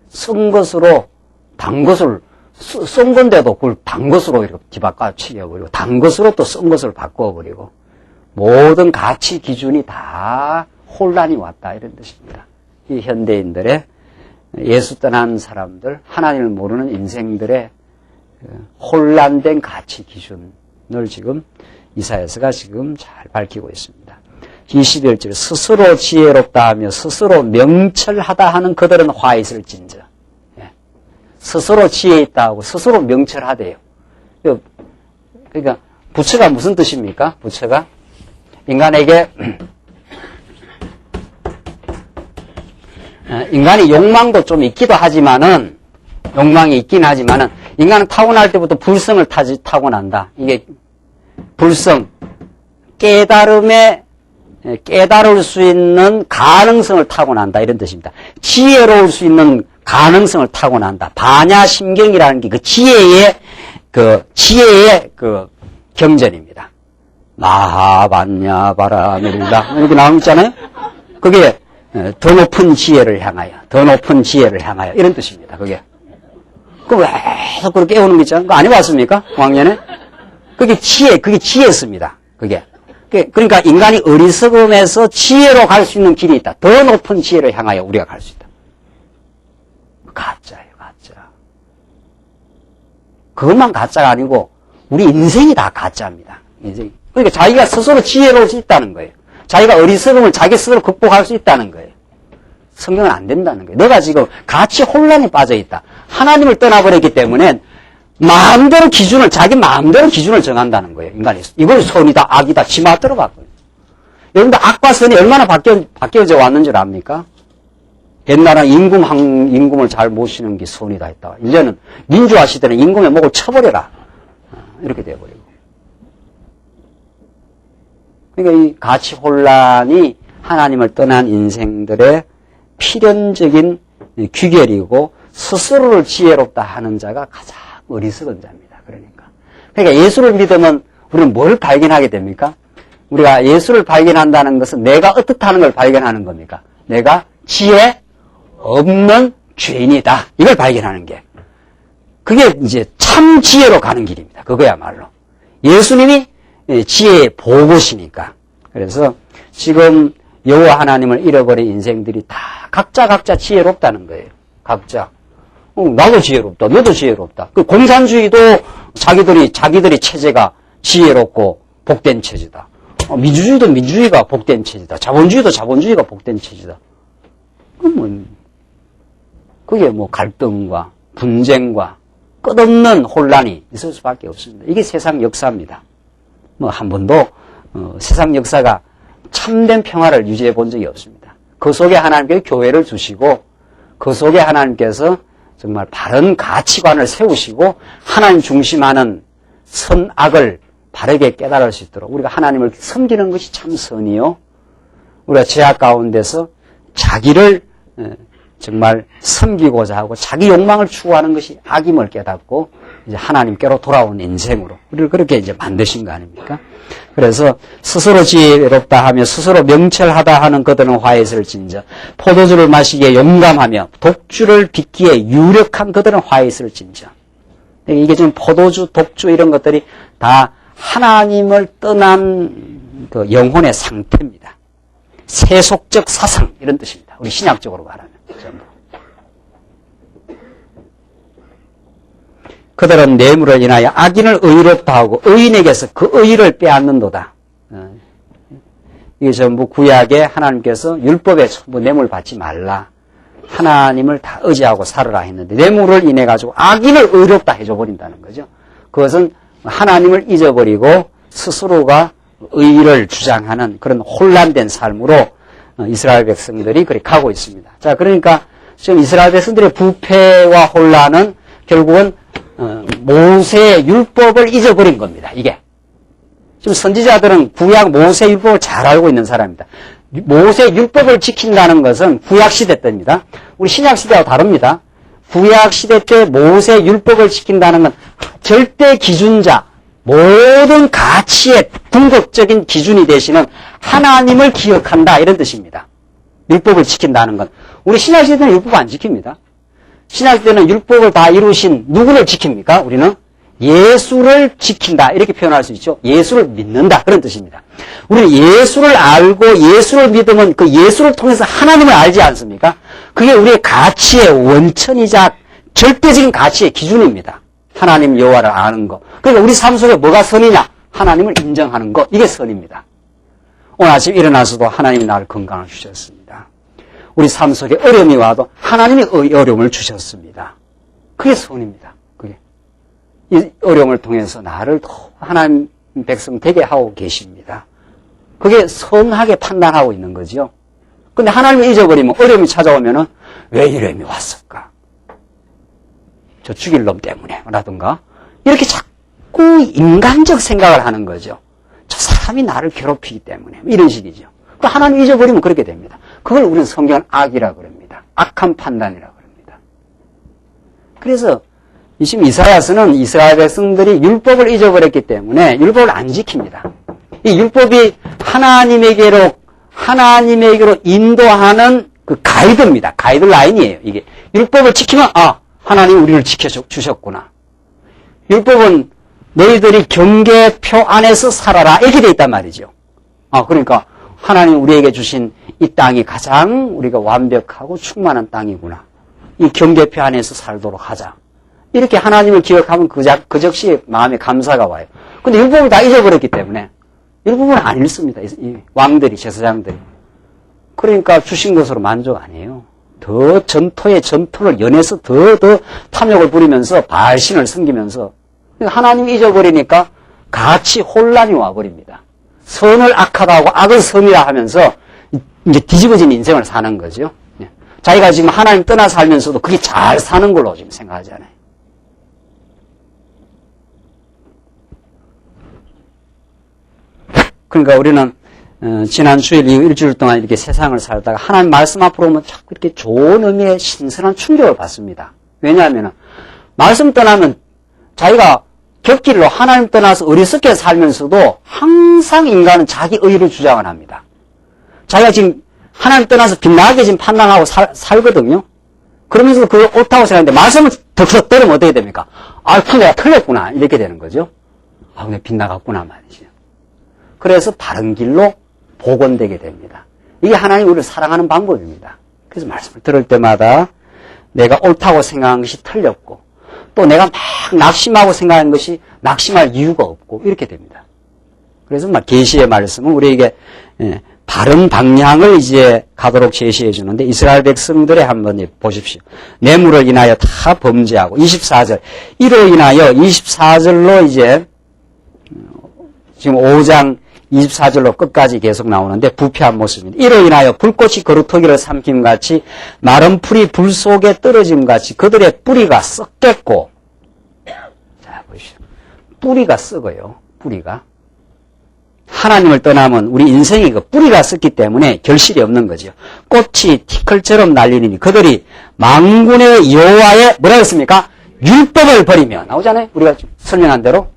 쓴 것으로 단 것을 쓴 건데도 그걸 단 것으로 이렇게 뒤바꿔치워버리고 단 것으로 또 쓴 것을 바꿔버리고 모든 가치 기준이 다 혼란이 왔다 이런 뜻입니다. 이 현대인들의 예수 떠난 사람들, 하나님을 모르는 인생들의 혼란된 가치 기준을 지금 이사야서가 지금 잘 밝히고 있습니다. 21절 스스로 지혜롭다 하며 스스로 명철하다 하는 그들은 화 있을진저. 스스로 지혜 있다 하고 스스로 명철하대요. 그러니까 부처가 무슨 뜻입니까? 부처가 인간에게 인간이 욕망도 좀 있기도 하지만은 욕망이 있긴 하지만은 인간은 타고날 때부터 불성을 타고난다. 이게 불성, 깨달을 수 있는 가능성을 타고난다 이런 뜻입니다. 지혜로울 수 있는 가능성을 타고난다. 반야심경이라는 게 그 지혜의 경전입니다. 마하반야 바라누리다 이렇게 나오잖아요. 그게 더 높은 지혜를 향하여, 이런 뜻입니다. 그게. 왜 계속 그렇게 깨우는 거 있잖아요. 그거 안 해봤습니까? 왕년에? 그게 지혜였습니다. 그게. 그러니까 인간이 어리석음에서 지혜로 갈 수 있는 길이 있다. 더 높은 지혜를 향하여 우리가 갈 수 있다. 가짜예요, 가짜. 그것만 가짜가 아니고, 우리 인생이 다 가짜입니다. 인생이. 그러니까 자기가 스스로 지혜로울 수 있다는 거예요. 자기가 어리석음을 자기 스스로 극복할 수 있다는 거예요. 성경은 안 된다는 거예요. 너가 지금 가치 혼란에 빠져 있다. 하나님을 떠나버렸기 때문에 자기 마음대로 기준을 정한다는 거예요. 인간이. 이걸 선이다, 악이다, 지 마음대로 바꿔요. 여러분들 악과 선이 얼마나 바뀌어져 왔는 줄 압니까? 옛날에는 임금을 잘 모시는 게 선이다 했다가 이제는 민주화 시대는 임금의 목을 쳐버려라. 이렇게 되어버리고. 그러니까 이 가치 혼란이 하나님을 떠난 인생들의 필연적인 귀결이고 스스로를 지혜롭다 하는 자가 가장 어리석은 자입니다. 그러니까 예수를 믿으면 우리는 뭘 발견하게 됩니까? 우리가 예수를 발견한다는 것은 내가 어떻다는 걸 발견하는 겁니까? 내가 지혜 없는 죄인이다. 이걸 발견하는 게. 그게 이제 참 지혜로 가는 길입니다. 그거야말로. 예수님이 지혜의 보고시니까. 그래서 지금 여호와 하나님을 잃어버린 인생들이 다 각자 지혜롭다는 거예요. 각자. 나도 지혜롭다. 너도 지혜롭다. 그 공산주의도 자기들이 체제가 지혜롭고 복된 체제다. 민주주의도 민주주의가 복된 체제다. 자본주의도 자본주의가 복된 체제다. 그게 갈등과 분쟁과 끝없는 혼란이 있을 수밖에 없습니다. 이게 세상 역사입니다. 한 번도 세상 역사가 참된 평화를 유지해 본 적이 없습니다. 그 속에 하나님께서 교회를 두시고 그 속에 하나님께서 정말 바른 가치관을 세우시고 하나님 중심하는 선악을 바르게 깨달을 수 있도록 우리가 하나님을 섬기는 것이 참 선이요. 우리가 죄악 가운데서 자기를 정말 섬기고자 하고 자기 욕망을 추구하는 것이 악임을 깨닫고 이제 하나님께로 돌아온 인생으로 우리를 그렇게 이제 만드신 거 아닙니까? 그래서 스스로 지혜롭다 하며 스스로 명철하다 하는 그들은 화에 있을진저 포도주를 마시기에 용감하며 독주를 빚기에 유력한 그들은 화에 있을진저. 이게 지금 포도주, 독주 이런 것들이 다 하나님을 떠난 그 영혼의 상태입니다. 세속적 사상 이런 뜻입니다. 우리 신약적으로 말하면 전부. 그들은 뇌물을 인하여 악인을 의롭다 하고 의인에게서 그 의를 빼앗는도다. 이게 전부 구약에 하나님께서 율법에 전부 뇌물 받지 말라. 하나님을 다 의지하고 살아라 했는데 뇌물을 인해 가지고 악인을 의롭다 해줘 버린다는 거죠. 그것은 하나님을 잊어버리고 스스로가 의를 주장하는 그런 혼란된 삶으로 이스라엘 백성들이 그렇게 가고 있습니다. 자, 그러니까 지금 이스라엘 백성들의 부패와 혼란은 결국은 모세의 율법을 잊어버린 겁니다. 이게. 지금 선지자들은 구약 모세 율법을 잘 알고 있는 사람입니다. 모세 율법을 지킨다는 것은 구약 시대 때입니다. 우리 신약 시대와 다릅니다. 구약 시대 때 모세 율법을 지킨다는 건 절대 기준자, 모든 가치의 궁극적인 기준이 되시는 하나님을 기억한다 이런 뜻입니다. 율법을 지킨다는 건. 우리 신약 시대는 율법 안 지킵니다. 신약 시대는 율법을 다 이루신 누구를 지킵니까? 우리는 예수를 지킨다 이렇게 표현할 수 있죠. 예수를 믿는다 그런 뜻입니다. 우리는 예수를 알고 예수를 믿으면 그 예수를 통해서 하나님을 알지 않습니까? 그게 우리의 가치의 원천이자 절대적인 가치의 기준입니다. 하나님 여호와를 아는 것. 그러니까 우리 삶 속에 뭐가 선이냐? 하나님을 인정하는 것. 이게 선입니다. 오늘 아침 일어나서도 하나님이 나를 건강을 주셨습니다. 우리 삶 속에 어려움이 와도 하나님이 어려움을 주셨습니다. 그게 선입니다. 그게. 이 어려움을 통해서 나를 더 하나님 백성 되게 하고 계십니다. 그게 선하게 판단하고 있는 거죠. 근데 하나님을 잊어버리면 어려움이 찾아오면은 왜 이러움이 왔을까? 저 죽일 놈 때문에 라든가 이렇게 자꾸 인간적 생각을 하는 거죠. 저 사람이 나를 괴롭히기 때문에 이런 식이죠. 하나님 잊어버리면 그렇게 됩니다. 그걸 우리는 성경은 악이라고 그럽니다. 악한 판단이라고 그럽니다. 그래서 지금 이사야서는 이스라엘 백성들이 율법을 잊어버렸기 때문에 율법을 안 지킵니다. 이 율법이 하나님에게로 인도하는 그 가이드입니다. 가이드라인이에요. 이게 율법을 지키면 하나님 우리를 지켜주셨구나. 율법은 너희들이 경계표 안에서 살아라 이렇게 돼 있단 말이죠. 그러니까 하나님 우리에게 주신 이 땅이 가장 우리가 완벽하고 충만한 땅이구나. 이 경계표 안에서 살도록 하자. 이렇게 하나님을 기억하면 그 즉시 마음에 감사가 와요. 근데 율법을 다 잊어버렸기 때문에 율법은 안 읽습니다. 이 왕들이, 제사장들이. 그러니까 주신 것으로 만족 안 해요. 더 전토의 전토를 연해서 더 탐욕을 부리면서 바알신을 섬기면서 하나님 잊어버리니까 같이 혼란이 와버립니다. 선을 악하다고 악을 선이라 하면서 이제 뒤집어진 인생을 사는 거죠. 자기가 지금 하나님 떠나 살면서도 그게 잘 사는 걸로 지금 생각하잖아요. 그러니까 우리는 지난 주일 이후 일주일 동안 이렇게 세상을 살다가 하나님 말씀 앞으로 오면 자꾸 이렇게 좋은 의미의 신선한 충격을 받습니다. 왜냐하면 말씀 떠나면 자기가 곁길로 하나님 떠나서 어리석게 살면서도 항상 인간은 자기 의를 주장을 합니다. 자기가 지금 하나님 떠나서 빛나게 지금 판단하고 살거든요. 그러면서도 그걸 옳다고 생각하는데 말씀을 덕석 들으면 어떻게 됩니까? 내가 틀렸구나 이렇게 되는 거죠. 내가 빗나갔구나 말이죠. 그래서 바른 길로 복원되게 됩니다. 이게 하나님 우리를 사랑하는 방법입니다. 그래서 말씀을 들을 때마다 내가 옳다고 생각한 것이 틀렸고 또 내가 막 낙심하고 생각한 것이 낙심할 이유가 없고 이렇게 됩니다. 그래서 계시의 말씀은 우리에게 바른 방향을 이제 가도록 제시해 주는데 이스라엘 백성들의 한번 보십시오. 뇌물을 인하여 다 범죄하고 24절 이로 인하여 24절로 이제 지금 5장 24절로 끝까지 계속 나오는데 부패한 모습입니다. 이로 인하여 불꽃이 거루터기를 삼킴같이 마른 풀이 불 속에 떨어짐같이 그들의 뿌리가 썩겠고 자 보십시오. 뿌리가 썩어요. 뿌리가 하나님을 떠나면 우리 인생이 그 뿌리가 썩기 때문에 결실이 없는 거죠. 꽃이 티끌처럼 날리니 그들이 만군의 여호와의 뭐라고 했습니까? 율법을 버리며 나오잖아요. 우리가 설명한 대로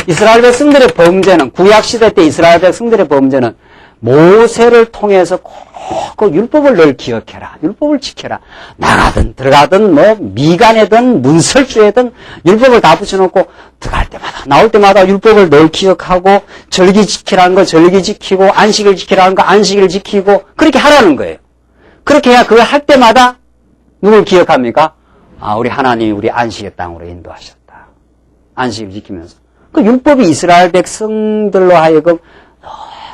이스라엘 백성들의 범죄는 구약시대 때 이스라엘 백성들의 범죄는 모세를 통해서 꼭 그 율법을 늘 기억해라. 율법을 지켜라. 나가든 들어가든 미간에든 문설주에든 율법을 다 붙여놓고 들어갈 때마다 나올 때마다 율법을 늘 기억하고 절기 지키라는 거 절기 지키고 안식일 지키라는 거 안식일 지키고 그렇게 하라는 거예요. 그렇게 해야 그걸 할 때마다 누굴 기억합니까? 우리 하나님이 우리 안식의 땅으로 인도하셨다. 안식을 지키면서. 그 율법이 이스라엘 백성들로 하여금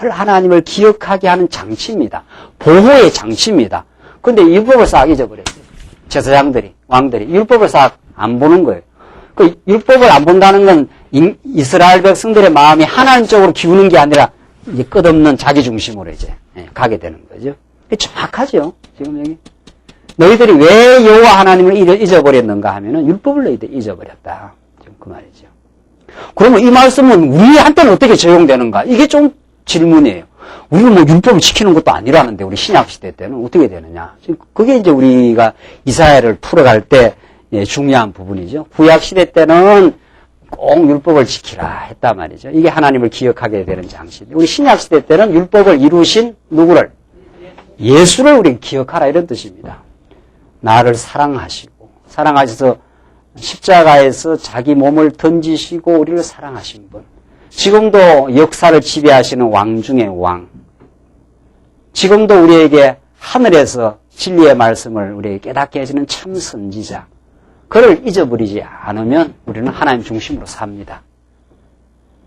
늘 하나님을 기억하게 하는 장치입니다. 보호의 장치입니다. 그런데 율법을 싹 잊어버렸어요. 제사장들이, 왕들이 율법을 싹 안 보는 거예요. 그 율법을 안 본다는 건 이스라엘 백성들의 마음이 하나님 쪽으로 기우는 게 아니라 이제 끝없는 자기 중심으로 이제 가게 되는 거죠. 정확하죠. 지금 여기 너희들이 왜 여호와 하나님을 잊어버렸는가 하면은 율법을 너희들이 잊어버렸다. 지금 그 말이죠. 그러면 이 말씀은 우리한테는 어떻게 적용되는가? 이게 좀 질문이에요. 우리는 율법을 지키는 것도 아니라는데 우리 신약시대 때는 어떻게 되느냐. 그게 이제 우리가 이사야를 풀어갈 때 중요한 부분이죠. 구약시대 때는 꼭 율법을 지키라 했단 말이죠. 이게 하나님을 기억하게 되는 장치인데 우리 신약시대 때는 율법을 이루신 누구를? 예수를 우리 기억하라 이런 뜻입니다. 나를 사랑하셔서 십자가에서 자기 몸을 던지시고 우리를 사랑하신 분. 지금도 역사를 지배하시는 왕 중의 왕. 지금도 우리에게 하늘에서 진리의 말씀을 우리에게 깨닫게 해주는 참 선지자, 그를 잊어버리지 않으면 우리는 하나님 중심으로 삽니다.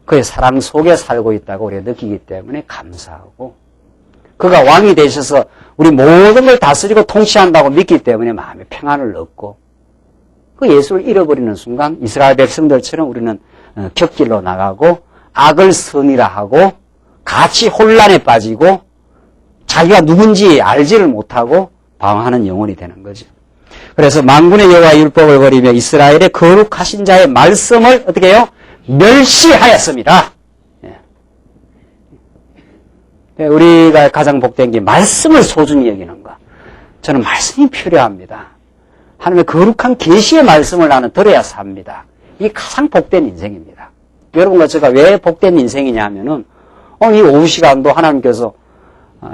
그의 사랑 속에 살고 있다고 우리가 느끼기 때문에 감사하고, 그가 왕이 되셔서 우리 모든 걸 다스리고 통치한다고 믿기 때문에 마음의 평안을 얻고, 그 예수를 잃어버리는 순간 이스라엘 백성들처럼 우리는 곁길로 나가고 악을 선이라 하고 같이 혼란에 빠지고 자기가 누군지 알지를 못하고 방황하는 영혼이 되는 거죠. 그래서 만군의 여호와의 율법을 버리며 이스라엘의 거룩하신 자의 말씀을 어떻게 해요? 멸시하였습니다. 우리가 가장 복된 게 말씀을 소중히 여기는 것. 저는 말씀이 필요합니다. 하나님의 거룩한 계시의 말씀을 나는 들어야 삽니다. 이게 가장 복된 인생입니다. 여러분과 제가 왜 복된 인생이냐 하면은 이 오후 시간도 하나님께서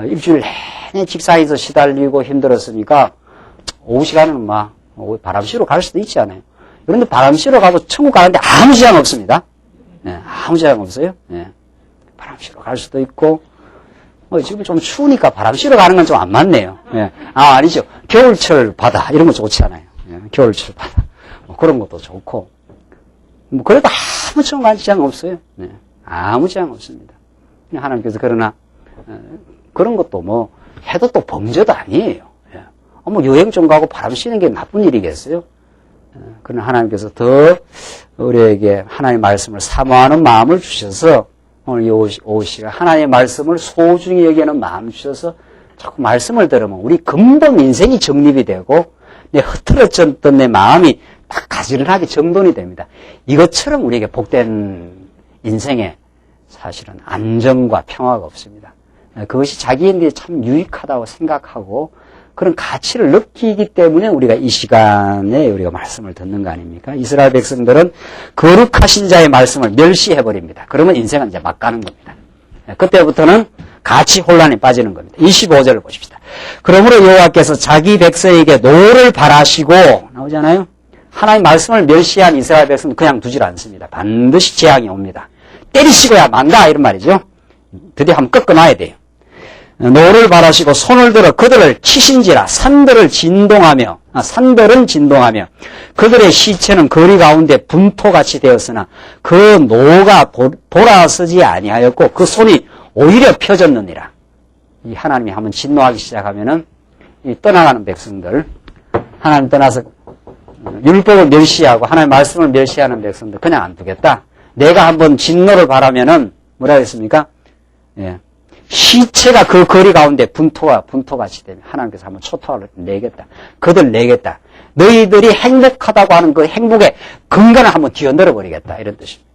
일주일 내내 직장에서 시달리고 힘들었으니까 오후 시간은 막 바람 쐬러 갈 수도 있지 않아요. 그런데 바람 쐬러 가도 천국 가는데 아무 지장 없습니다. 아무 지장 없어요. 바람 쐬러 갈 수도 있고, 지금 좀 추우니까 바람 쐬러 가는 건 좀 안 맞네요. 아니죠. 겨울철 바다, 이런 거 좋지 않아요. 겨울철 바다. 그런 것도 좋고. 그래도 아무 지장 없어요. 아무 지장 없습니다. 하나님께서 그러나, 그런 것도 해도 또 범죄도 아니에요. 여행 좀 가고 바람 쐬는 게 나쁜 일이겠어요? 그러나 하나님께서 더 우리에게 하나님의 말씀을 사모하는 마음을 주셔서 오늘 이 오후 시간 하나님의 말씀을 소중히 여기는 마음을 주셔서 자꾸 말씀을 들으면 우리 근본 인생이 정립이 되고 내 흐트러졌던 내 마음이 딱 가지런하게 정돈이 됩니다. 이것처럼 우리에게 복된 인생에 사실은 안정과 평화가 없습니다. 그것이 자기에게 참 유익하다고 생각하고 그런 가치를 느끼기 때문에 우리가 이 시간에 우리가 말씀을 듣는 거 아닙니까? 이스라엘 백성들은 거룩하신 자의 말씀을 멸시해버립니다. 그러면 인생은 이제 막 가는 겁니다. 그때부터는 가치 혼란에 빠지는 겁니다. 25절을 보십시다. 그러므로 여호와께서 자기 백성에게 노를 바라시고, 나오잖아요? 하나님 말씀을 멸시한 이스라엘 백성은 그냥 두질 않습니다. 반드시 재앙이 옵니다. 때리시고야 만다, 이런 말이죠. 드디어 한번 꺾어놔야 돼요. 노를 바라시고 손을 들어 그들을 치신지라. 산들은 진동하며 그들의 시체는 거리 가운데 분토같이 되었으나 그 노가 돌아서지 아니하였고 그 손이 오히려 펴졌느니라. 이 하나님이 한번 진노하기 시작하면은 이 떠나가는 백성들, 하나님 떠나서 율법을 멸시하고 하나님의 말씀을 멸시하는 백성들 그냥 안 두겠다. 내가 한번 진노를 바라면은 뭐라 했습니까? 시체가 그 거리 가운데 분토같이 되면 하나님께서 한번 초토화를 내겠다. 그들 내겠다. 너희들이 행복하다고 하는 그 행복의 근간을 한번 뒤흔들어 버리겠다. 이런 뜻입니다.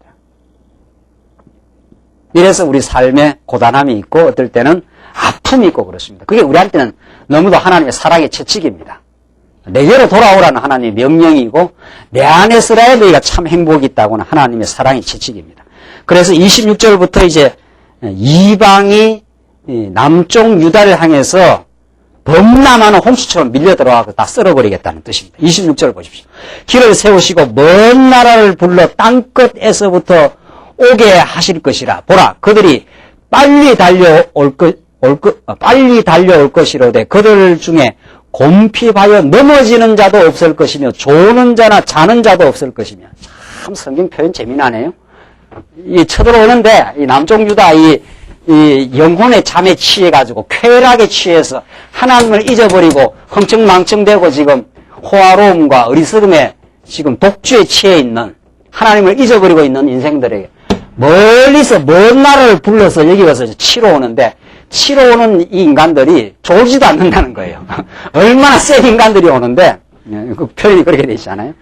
이래서 우리 삶에 고단함이 있고 어떨 때는 아픔이 있고 그렇습니다. 그게 우리한테는 너무도 하나님의 사랑의 채찍입니다. 내게로 돌아오라는 하나님의 명령이고 내 안에서라야 너희가 참 행복이 있다고는 하나님의 사랑의 채찍입니다. 그래서 26절부터 이제 이방이 남쪽 유다를 향해서 범람하는 홍수처럼 밀려 들어와서 다 쓸어버리겠다는 뜻입니다. 26절 보십시오. 길을 세우시고 먼 나라를 불러 땅끝에서부터 오게 하실 것이라. 보라, 그들이 빨리 달려올 것이로되 그들 중에 곰핍하여 넘어지는 자도 없을 것이며 조는 자나 자는 자도 없을 것이며. 참 성경 표현 재미나네요. 이 쳐들어오는데 이 남쪽 유다 이 영혼의 잠에 취해가지고 쾌락에 취해서 하나님을 잊어버리고 흥청망청되고 지금 호화로움과 어리석음에 지금 독주에 취해 있는 하나님을 잊어버리고 있는 인생들에게 멀리서 먼 나라를 불러서 여기 와서 치러 오는데 치러 오는 이 인간들이 졸지도 않는다는 거예요. 얼마나 센 인간들이 오는데 그 표현이 그렇게 되지 않아요?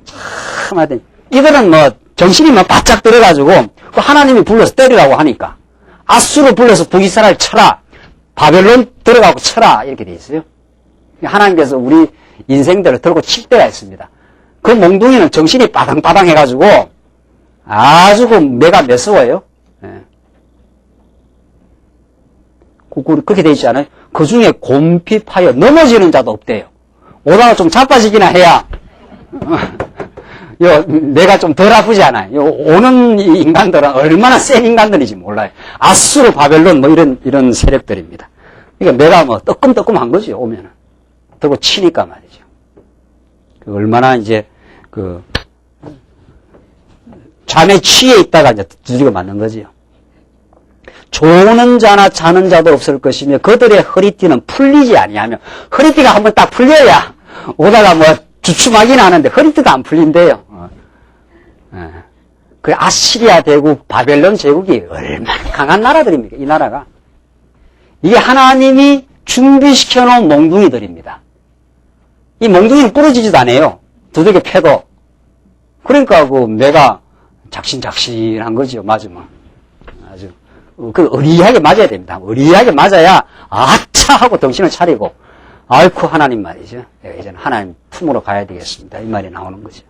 참 하여튼 이들은 정신이 바짝 들어가지고 하나님이 불러서 때리라고 하니까 아수르 불러서 북이스라엘 쳐라. 바벨론 들어가고 쳐라. 이렇게 돼 있어요. 하나님께서 우리 인생들을 들고 칠 때가 있습니다. 그 몽둥이는 정신이 빠당빠당 해가지고 아주 매가 매서워요. 그렇게 돼 있지 않아요? 그 중에 곰핍하여 넘어지는 자도 없대요. 오다가 좀 자빠지기나 해야 내가 좀 덜 아프지 않아요. 오는 인간들은 얼마나 센 인간들인지 몰라요. 아수르, 바벨론, 이런 세력들입니다. 그러니까 내가 뭐 뜨끔뜨끔한 거지, 오면은. 들고 치니까 말이죠. 얼마나 이제, 잠에 취해 있다가 이제 두드리고 맞는 거지요. 조는 자나 자는 자도 없을 것이며 그들의 허리띠는 풀리지 아니하며 허리띠가 한번 딱 풀려야 오다가 뭐 주춤하긴 하는데 허리띠도 안 풀린대요. 그 아시리아 대국, 바벨론 제국이 얼마나 강한 나라들입니까? 이 나라가. 이게 하나님이 준비시켜 놓은 몽둥이들입니다. 이 몽둥이는 부러지지도 않아요. 두들겨 패도. 그러니까 내가 작신작신한 거죠. 맞으면. 아주. 의리하게 맞아야 됩니다. 의리하게 맞아야, 아차! 하고 정신을 차리고, 아이쿠, 하나님 말이죠. 내가 이제는 하나님 품으로 가야 되겠습니다. 이 말이 나오는 거죠.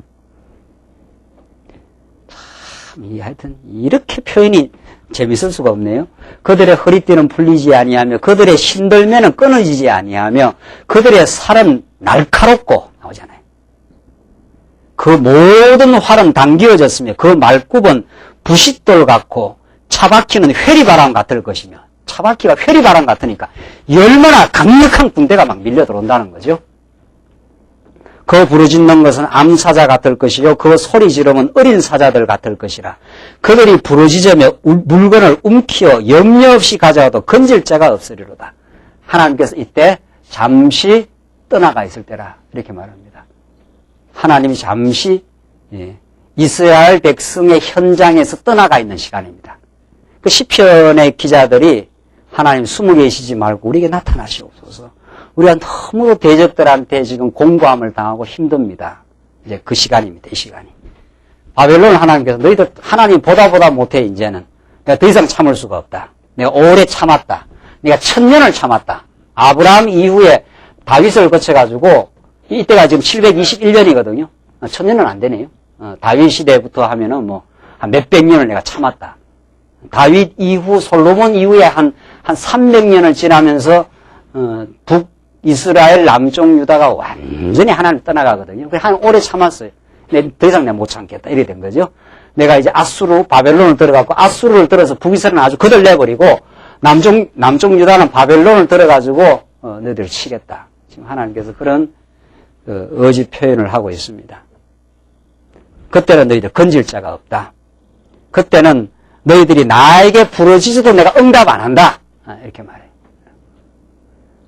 참, 하여튼, 이렇게 표현이 재밌을 수가 없네요. 그들의 허리띠는 풀리지 아니하며, 그들의 신들매는 끊어지지 아니하며, 그들의 살은 날카롭고, 나오잖아요. 그 모든 활은 당기어졌으며, 그 말굽은 부싯돌 같고, 차바퀴는 회리바람 같을 것이며, 차바퀴가 회리바람 같으니까 얼마나 강력한 군대가 막 밀려 들어온다는 거죠. 그 부르짖는 것은 암사자 같을 것이요 그 소리 지르면 어린 사자들 같을 것이라. 그들이 부르짖으며 물건을 움키어 염려 없이 가져와도 건질 자가 없으리로다. 하나님께서 이때 잠시 떠나가 있을 때라 이렇게 말합니다. 하나님이 잠시 이스라엘 백성의 현장에서 떠나가 있는 시간입니다. 그 시편의 기자들이 하나님 숨어 계시지 말고 우리에게 나타나시옵소서. 우리가 너무 대적들한테 지금 공고함을 당하고 힘듭니다. 이제 그 시간입니다. 이 시간이. 바벨론 하나님께서 너희들 하나님 보다 못해 이제는. 내가 더 이상 참을 수가 없다. 내가 오래 참았다. 내가 1000년을 참았다. 아브라함 이후에 다윗을 거쳐가지고 이때가 지금 721년이거든요. 1000년은 안 되네요. 다윗 시대부터 하면은 뭐 한 몇백 년을 내가 참았다. 다윗 이후 솔로몬 이후에 한 300년을 지나면서 북이스라엘 남쪽 유다가 완전히 하나님을 떠나가거든요. 그래서 한 오래 참았어요. 더 이상 내가 못 참겠다. 이렇게 된 거죠. 내가 이제 아수르 바벨론을 들어가고 아수르를 들어서 북이스라엘은 아주 그들 내버리고 남쪽 유다는 바벨론을 들어가지고 너희들을 치겠다. 지금 하나님께서 그런 의지 표현을 하고 있습니다. 그때는 너희들 건질 자가 없다. 그때는 너희들이 나에게 부르짖어도 내가 응답 안 한다. 이렇게 말해요.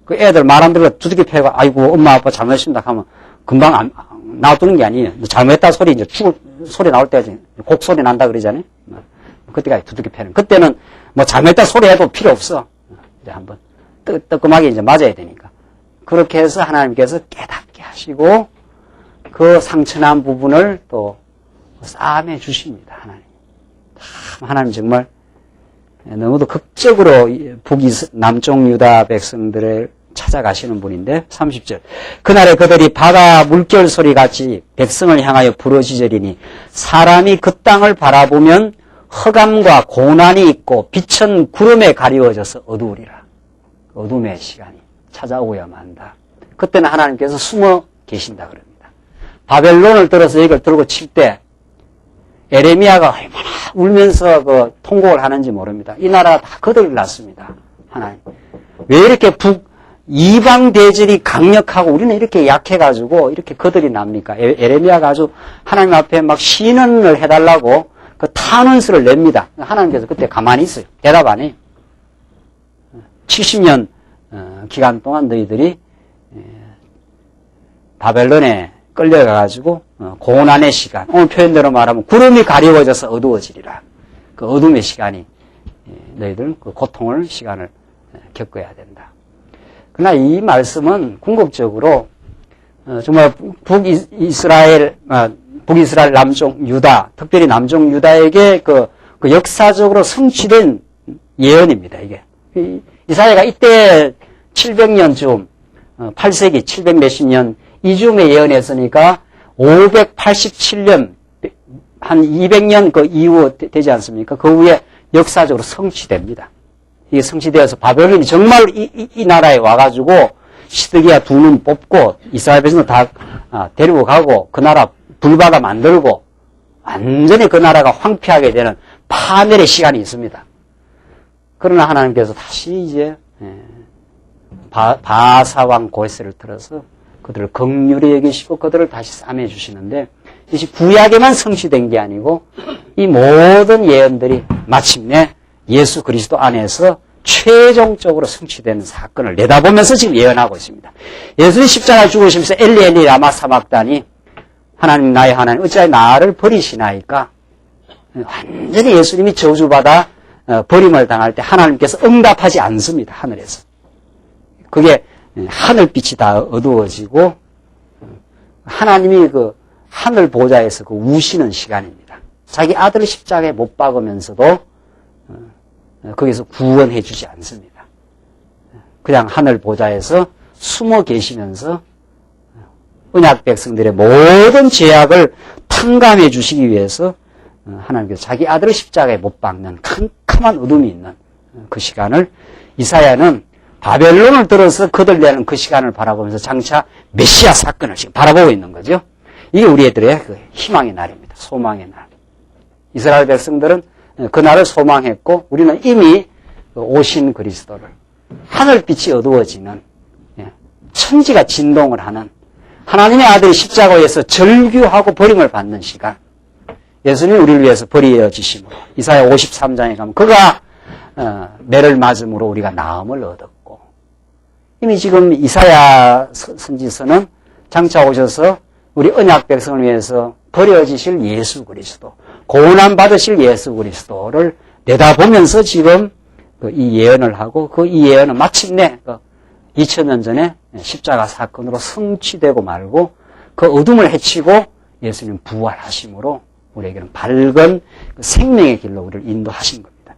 그 애들 말 안 들고 두들겨 패고, 아이고, 엄마, 아빠 잘못했습니다. 하면 금방 놔두는 게 아니에요. 잘못했다 소리, 이제 죽을 소리 나올 때까지 곡 소리 난다 그러잖아요. 그때까지 두들겨 패는. 그때는 뭐 잘못했다 소리 해도 필요 없어. 이제 한번 뜨끔하게 이제 맞아야 되니까. 그렇게 해서 하나님께서 깨닫게 하시고 그 상처난 부분을 또 싸매 주십니다. 하나님 정말 너무도 극적으로 남쪽 유다 백성들을 찾아가시는 분인데 30절 그날에 그들이 바다 물결 소리같이 백성을 향하여 부르짖으리니 사람이 그 땅을 바라보면 흑암과 고난이 있고 빛은 구름에 가리워져서 어두우리라. 어둠의 시간이 찾아오야만 한다. 그때는 하나님께서 숨어 계신다 그럽니다. 바벨론을 들어서 이걸 들고 칠 때 에레미야가 얼마나 울면서 통곡을 하는지 모릅니다. 이 나라 다 거덜 났습니다. 하나님. 왜 이렇게 이방 대질이 강력하고 우리는 이렇게 약해가지고 이렇게 거덜이 납니까? 에레미야가 아주 하나님 앞에 막 신언을 해달라고 그 탄원서를 냅니다. 하나님께서 그때 가만히 있어요. 대답 안 해요. 70년 기간 동안 너희들이 바벨론에 끌려가가지고 고난의 시간, 오늘 표현대로 말하면 구름이 가리워져서 어두워지리라. 그 어둠의 시간이 너희들 그 고통을 시간을 겪어야 된다. 그러나 이 말씀은 궁극적으로 정말 북이스라엘 남쪽 유다, 특별히 남쪽 유다에게 그 역사적으로 성취된 예언입니다. 이게 이사야가 이때 700년쯤 8세기 700 몇십 년 이즈음에 예언했으니까 587년 한 200년 그 이후 되지 않습니까? 그 후에 역사적으로 성취됩니다. 이게 성취되어서 바벨론이 정말 이 나라에 와가지고 시드기야 두 눈 뽑고 이스라엘 백성을 다 데리고 가고 그 나라 불바다 만들고 완전히 그 나라가 황폐하게 되는 파멸의 시간이 있습니다. 그러나 하나님께서 다시 이제 바사왕 고에스를 들어서 그들을 긍휼히 여기시고 그들을 다시 싸매 주시는데 이것이 구약에만 성취된 게 아니고 이 모든 예언들이 마침내 예수 그리스도 안에서 최종적으로 성취되는 사건을 내다보면서 지금 예언하고 있습니다. 예수님 십자가에 죽으시면서 엘리 엘리 라마 사박다니 하나님 나의 하나님 어찌하여 나를 버리시나이까. 완전히 예수님이 저주받아 버림을 당할 때 하나님께서 응답하지 않습니다. 하늘에서. 그게 하늘빛이 다 어두워지고 하나님이 그 하늘 보좌에서 그 우시는 시간입니다. 자기 아들을 십자가에 못 박으면서도 거기서 구원해 주지 않습니다. 그냥 하늘 보좌에서 숨어 계시면서 언약 백성들의 모든 죄악을 탕감해 주시기 위해서 하나님께서 자기 아들을 십자가에 못 박는 캄캄한 어둠이 있는 그 시간을 이사야는 바벨론을 들어서 거들려는 그 시간을 바라보면서 장차 메시아 사건을 지금 바라보고 있는 거죠. 이게 우리들의 그 희망의 날입니다. 소망의 날. 이스라엘 백성들은 그날을 소망했고 우리는 이미 오신 그리스도를 하늘빛이 어두워지는 천지가 진동을 하는 하나님의 아들이 십자가에서 절규하고 버림을 받는 시간 예수님이 우리를 위해서 버려지심으로 이사야 53장에 가면 그가 매를 맞음으로 우리가 나음을 얻었고 이미 지금 이사야 선지서는 장차 오셔서 우리 언약 백성을 위해서 버려지실 예수 그리스도 고난 받으실 예수 그리스도를 내다보면서 지금 이 예언을 하고 그 이 예언은 마침내 2000년 전에 십자가 사건으로 성취되고 말고 그 어둠을 헤치고 예수님 부활하심으로 우리에게는 밝은 생명의 길로 우리를 인도하신 겁니다.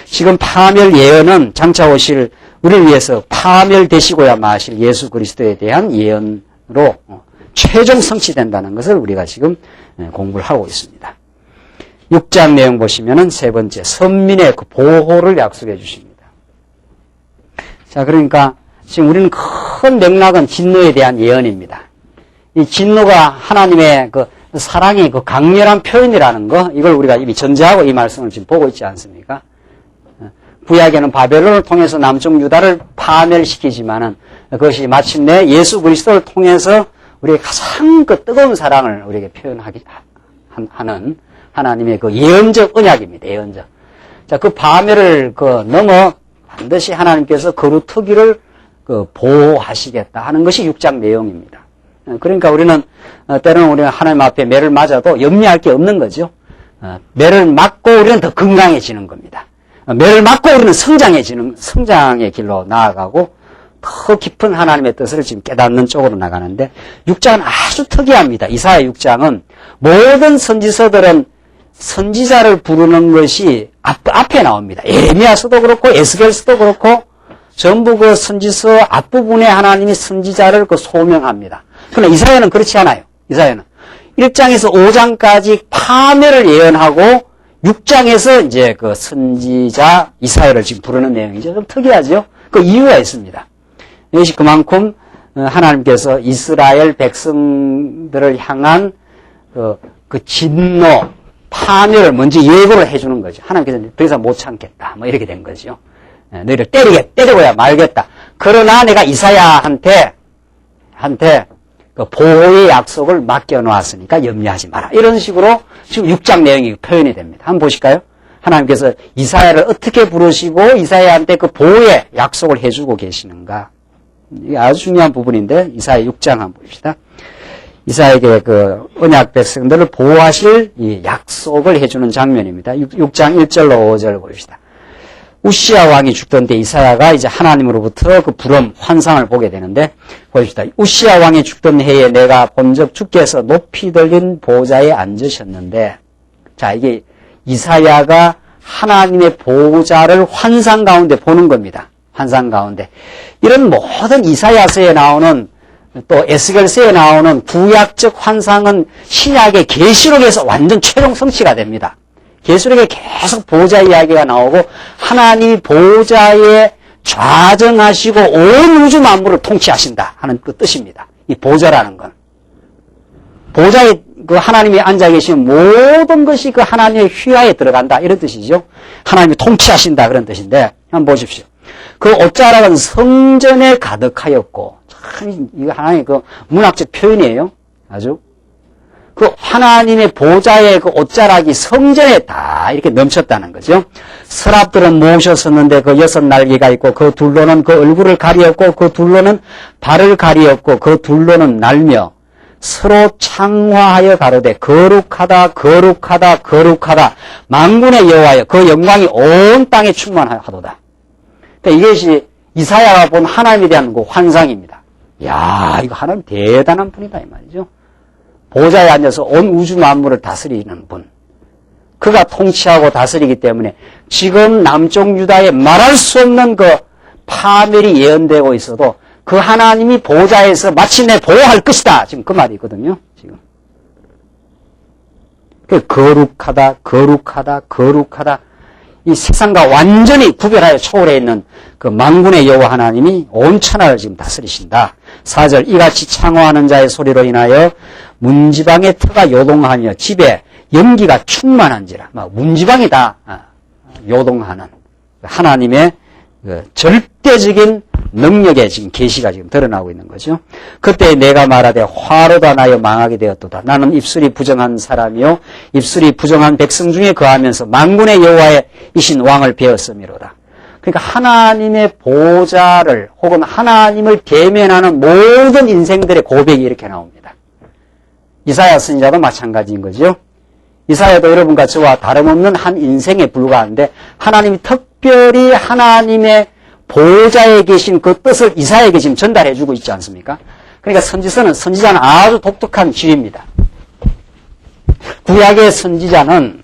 지금 파멸 예언은 장차 오실 우리를 위해서 파멸되시고야 마실 예수 그리스도에 대한 예언으로 최종 성취된다는 것을 우리가 지금 공부를 하고 있습니다. 6장 내용 보시면은 세 번째 선민의 그 보호를 약속해 주십니다. 자, 그러니까 지금 우리는 큰 맥락은 진노에 대한 예언입니다. 이 진노가 하나님의 그 사랑의 그 강렬한 표현이라는 거, 이걸 우리가 이미 전제하고 이 말씀을 지금 보고 있지 않습니까? 구약에는 바벨론을 통해서 남쪽 유다를 파멸시키지만은 그것이 마침내 예수 그리스도를 통해서 우리의 가장 그 뜨거운 사랑을 우리에게 하는 하나님의 그 예언적 언약입니다. 예언적. 자, 그 파멸을 넘어 반드시 하나님께서 거루터기를 보호하시겠다 하는 것이 6장 내용입니다. 그러니까 우리는 때로는 우리가 하나님 앞에 매를 맞아도 염려할 게 없는 거죠. 매를 맞고 우리는 더 건강해지는 겁니다. 매를 맞고 우리는 성장의 길로 나아가고 더 깊은 하나님의 뜻을 지금 깨닫는 쪽으로 나가는데 6장은 아주 특이합니다. 이사야 6장은 모든 선지서들은 선지자를 부르는 것이 앞에 나옵니다. 예레미야서도 그렇고 에스겔서도 그렇고 전부 그 선지서 앞부분에 하나님이 선지자를 소명합니다. 그러나 이사야는 그렇지 않아요. 이사야는 1장에서 5장까지 파멸을 예언하고 6장에서 이제 그 선지자 이사야를 지금 부르는 내용이죠. 좀 특이하죠. 그 이유가 있습니다. 이것이 그만큼 하나님께서 이스라엘 백성들을 향한 그 진노, 파멸을 먼저 예고를 해주는 거죠. 하나님께서 더 이상 못 참겠다. 뭐 이렇게 된 거죠. 너희를 때리고야 말겠다. 그러나 내가 이사야한테 그 보호의 약속을 맡겨놓았으니까 염려하지 마라. 이런 식으로 지금 6장 내용이 표현이 됩니다. 한번 보실까요? 하나님께서 이사야를 어떻게 부르시고 이사야한테 그 보호의 약속을 해주고 계시는가. 이게 아주 중요한 부분인데 이사야 6장 한번 봅시다. 이사야에게 그 언약 백성들을 보호하실 이 약속을 해주는 장면입니다. 6장 1절로 5절 봅시다. 우시야 왕이 죽던 때 이사야가 이제 하나님으로부터 그 부름, 환상을 보게 되는데, 보십시다. 우시야 왕이 죽던 해에 내가 본적 주께서 높이 들린 보좌에 앉으셨는데, 자, 이게 이사야가 하나님의 보좌를 환상 가운데 보는 겁니다. 환상 가운데. 이런 모든 이사야서에 나오는 또 에스겔서에 나오는 구약적 환상은 신약의 계시록에서 완전 최종 성취가 됩니다. 계시록에 계속 보좌 이야기가 나오고 하나님이 보좌에 좌정하시고 온 우주 만물을 통치하신다 하는 그 뜻입니다. 이 보좌라는 건. 보좌에 그 하나님이 앉아 계신 모든 것이 그 하나님의 휘하에 들어간다 이런 뜻이죠. 하나님이 통치하신다 그런 뜻인데 한번 보십시오. 그 옷자락은 성전에 가득하였고, 참, 이거 하나의 그 문학적 표현이에요. 아주. 그 하나님의 보좌의 그 옷자락이 성전에 다 이렇게 넘쳤다는 거죠. 서랍들은 모셨었는데 그 6날개가 있고 그 둘로는 그 얼굴을 가리었고 그 둘로는 발을 가리었고 그 둘로는 날며 서로 창화하여 가로되 거룩하다 거룩하다 거룩하다 만군의 여호와여 그 영광이 온 땅에 충만하도다. 그러니까 이것이 이사야가 본 하나님에 대한 그 환상입니다. 야, 이거 하나님 대단한 분이다 이 말이죠. 보좌에 앉아서 온 우주 만물을 다스리는 분. 그가 통치하고 다스리기 때문에 지금 남쪽 유다에 말할 수 없는 그 파멸이 예언되고 있어도 그 하나님이 보좌에서 마침내 보호할 것이다. 지금 그 말이 있거든요. 지금. 거룩하다, 거룩하다, 거룩하다. 이 세상과 완전히 구별하여 초월해 있는 그 만군의 여호와 하나님이 온 천하를 지금 다스리신다. 4절 이같이 창호하는 자의 소리로 인하여 문지방의 터가 요동하며 집에 연기가 충만한지라. 문지방이다 요동하는 하나님의 그 절대적인 능력의 지금 계시가 지금 드러나고 있는 거죠. 그때 내가 말하되 화로다 나여 망하게 되었도다. 나는 입술이 부정한 사람이요 입술이 부정한 백성 중에 거하면서 만군의 여호와의 이신 왕을 배웠음이로다. 그러니까 하나님의 보좌를 혹은 하나님을 대면하는 모든 인생들의 고백이 이렇게 나옵니다. 이사야 선지자도 마찬가지인 거죠. 이사야도 여러분과 저와 다름없는 한 인생에 불과한데 하나님이 특별히 하나님의 보좌에 계신 그 뜻을 이사야에게 지금 전달해 주고 있지 않습니까? 그러니까 선지자는 아주 독특한 지위입니다. 구약의 선지자는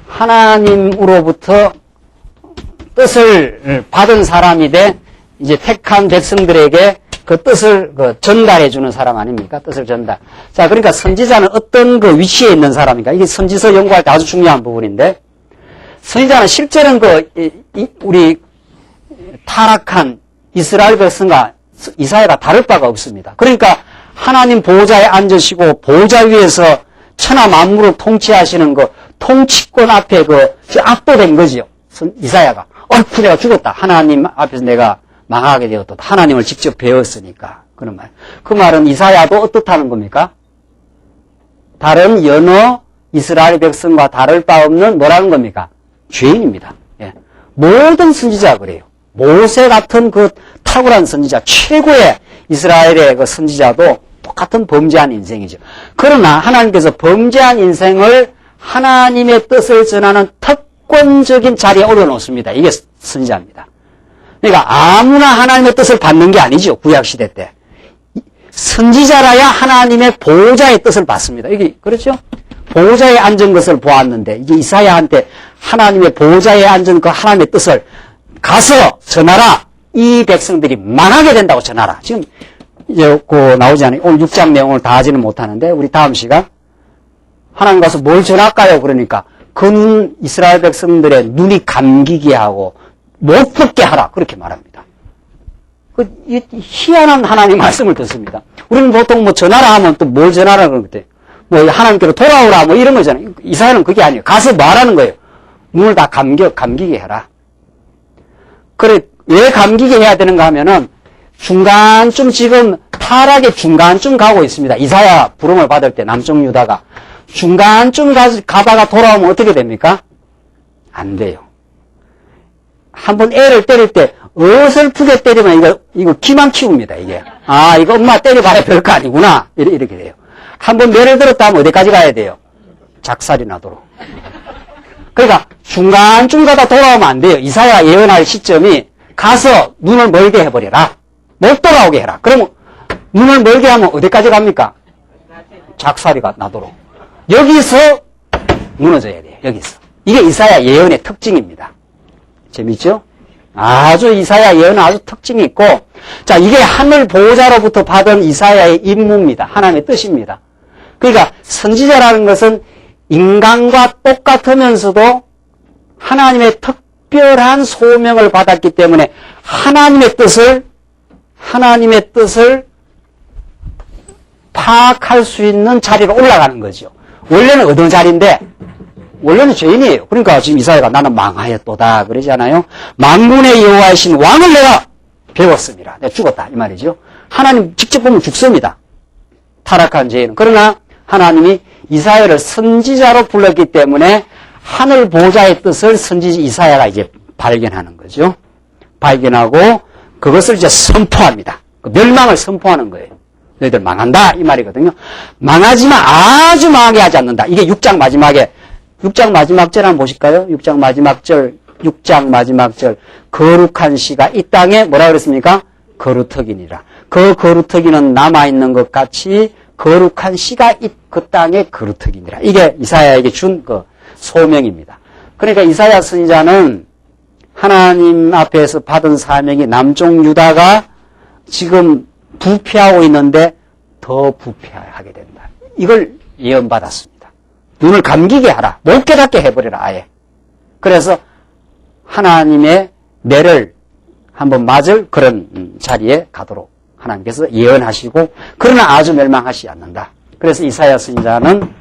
하나님으로부터 뜻을 받은 사람이 돼 이제 택한 백성들에게 그 뜻을 전달해 주는 사람 아닙니까? 뜻을 전달. 자, 그러니까 선지자는 어떤 그 위치에 있는 사람입니까? 이게 선지서 연구할 때 아주 중요한 부분인데, 선지자는 실제는 우리 타락한 이스라엘 백성과 이사야가 다를 바가 없습니다. 그러니까 하나님 보좌에 앉으시고 보좌 위에서 천하 만물을 통치하시는 그 통치권 앞에 압도된 거지요. 이사야가. 얼프 내가 죽었다. 하나님 앞에서 내가 망하게 되었다. 하나님을 직접 배웠으니까. 그런 말. 그 말은 이사야도 어떻다는 겁니까? 다른 여러 이스라엘 백성과 다를 바 없는 뭐라는 겁니까? 죄인입니다. 예. 모든 선지자가 그래요. 모세 같은 그 탁월한 선지자, 최고의 이스라엘의 그 선지자도 똑같은 범죄한 인생이죠. 그러나 하나님께서 범죄한 인생을 하나님의 뜻을 전하는 특권적인 자리에 올려놓습니다. 이게 선지자입니다. 그러니까 아무나 하나님의 뜻을 받는 게 아니죠. 구약시대 때. 선지자라야 하나님의 보좌의 뜻을 받습니다. 이게 그렇죠? 보좌에 앉은 것을 보았는데 이제 이사야한테 하나님의 보좌에 앉은 그 하나님의 뜻을 가서 전하라. 이 백성들이 망하게 된다고 전하라. 지금 이제 나오지 않아요. 오늘 6장 내용을 다 하지는 못하는데 우리 다음 시간 하나님 가서 뭘 전할까요? 그러니까 그 이스라엘 백성들의 눈이 감기게 하고 못 듣게 하라. 그렇게 말합니다. 희한한 하나님의 말씀을 듣습니다. 우리는 보통 전하라 하면 또 뭘 전하라 그러는데 하나님께로 돌아오라 이런 거잖아요. 이사야는 그게 아니에요. 가서 말하는 거예요. 눈을 다 감기게 해라. 그래, 왜 감기게 해야 되는가 하면은 중간쯤 지금 타락의 중간쯤 가고 있습니다. 이사야 부름을 받을 때 남쪽 유다가 중간쯤 가다가 돌아오면 어떻게 됩니까? 안 돼요. 한번 애를 때릴 때 어설프게 때리면 이거 기만 키웁니다, 이게. 아, 이거 엄마 때려봐야 별거 아니구나. 이렇게 돼요. 한번 매를 들었다 하면 어디까지 가야 돼요? 작살이 나도록. 그러니까 중간쯤 가다 돌아오면 안 돼요. 이사야 예언할 시점이 가서 눈을 멀게 해버려라. 못 돌아오게 해라. 그러면 눈을 멀게 하면 어디까지 갑니까? 작살이 나도록. 여기서 무너져야 돼요. 여기서. 이게 이사야 예언의 특징입니다. 재밌죠? 아주 이사야 예언은 아주 특징이 있고, 자, 이게 하늘 보호자로부터 받은 이사야의 임무입니다. 하나님의 뜻입니다. 그러니까 선지자라는 것은 인간과 똑같으면서도 하나님의 특별한 소명을 받았기 때문에 하나님의 뜻을 파악할 수 있는 자리로 올라가는 거죠. 원래는 어떤 자리인데 원래는 죄인이에요. 그러니까 지금 이사야가 나는 망하였도다 그러잖아요. 만군의 여호와이신 왕을 내가 배웠습니다. 내가 죽었다 이 말이죠. 하나님 직접 보면 죽습니다. 타락한 죄인은. 그러나 하나님이 이사야를 선지자로 불렀기 때문에 하늘 보좌의 뜻을 선지자 이사야가 이제 발견하는 거죠. 발견하고 그것을 이제 선포합니다. 멸망을 선포하는 거예요. 너희들 망한다 이 말이거든요. 망하지만 아주 망하게 하지 않는다. 이게 6장 마지막에 6장 마지막 절 한번 보실까요? 6장 마지막 절 거룩한 씨가 이 땅에 뭐라 그랬습니까? 거루터기니라. 그 거루터기는 남아있는 것 같이 거룩한 씨가 그 땅에 거루터기니라. 이게 이사야에게 준 그 소명입니다. 그러니까 이사야 선지자는 하나님 앞에서 받은 사명이 남쪽 유다가 지금 부패하고 있는데 더 부패하게 된다. 이걸 예언받았습니다. 눈을 감기게 하라. 못 깨닫게 해버려라 아예. 그래서 하나님의 매를 한번 맞을 그런 자리에 가도록 하나님께서 예언하시고 그러나 아주 멸망하지 않는다. 그래서 이사야 선지자는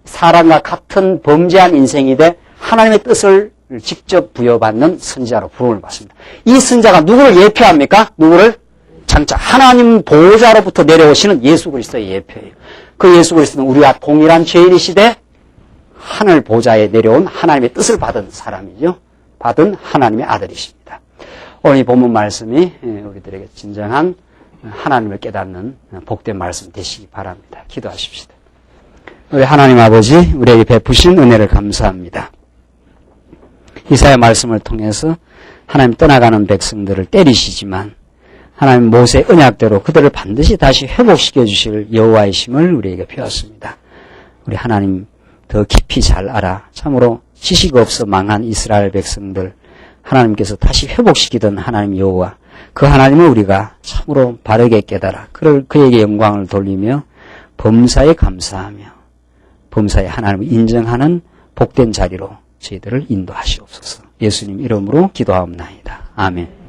사람과 같은 범죄한 인생이 돼 하나님의 뜻을 직접 부여받는 선지자로 부름을 받습니다. 이 선지자가 누구를 예표합니까? 누구를? 장차 하나님 보호자로부터 내려오시는 예수 그리스도의 예표예요. 그 예수 그리스도는 우리와 동일한 죄인이시되 하늘 보좌에 내려온 하나님의 뜻을 받은 사람이죠. 받은 하나님의 아들이십니다. 오늘 이 본문 말씀이 우리들에게 진정한 하나님을 깨닫는 복된 말씀 되시기 바랍니다. 기도하십시다. 우리 하나님 아버지, 우리에게 베푸신 은혜를 감사합니다. 이사야 말씀을 통해서 하나님 떠나가는 백성들을 때리시지만 하나님 모세의 언약대로 그들을 반드시 다시 회복시켜 주실 여호와이심을 우리에게 배웠습니다. 우리 하나님 더 깊이 잘 알아 참으로 지식 없어 망한 이스라엘 백성들 하나님께서 다시 회복시키던 하나님 여호와 그 하나님을 우리가 참으로 바르게 깨달아 그에게 영광을 돌리며 범사에 감사하며 범사에 하나님을 인정하는 복된 자리로 저희들을 인도하시옵소서. 예수님 이름으로 기도하옵나이다. 아멘.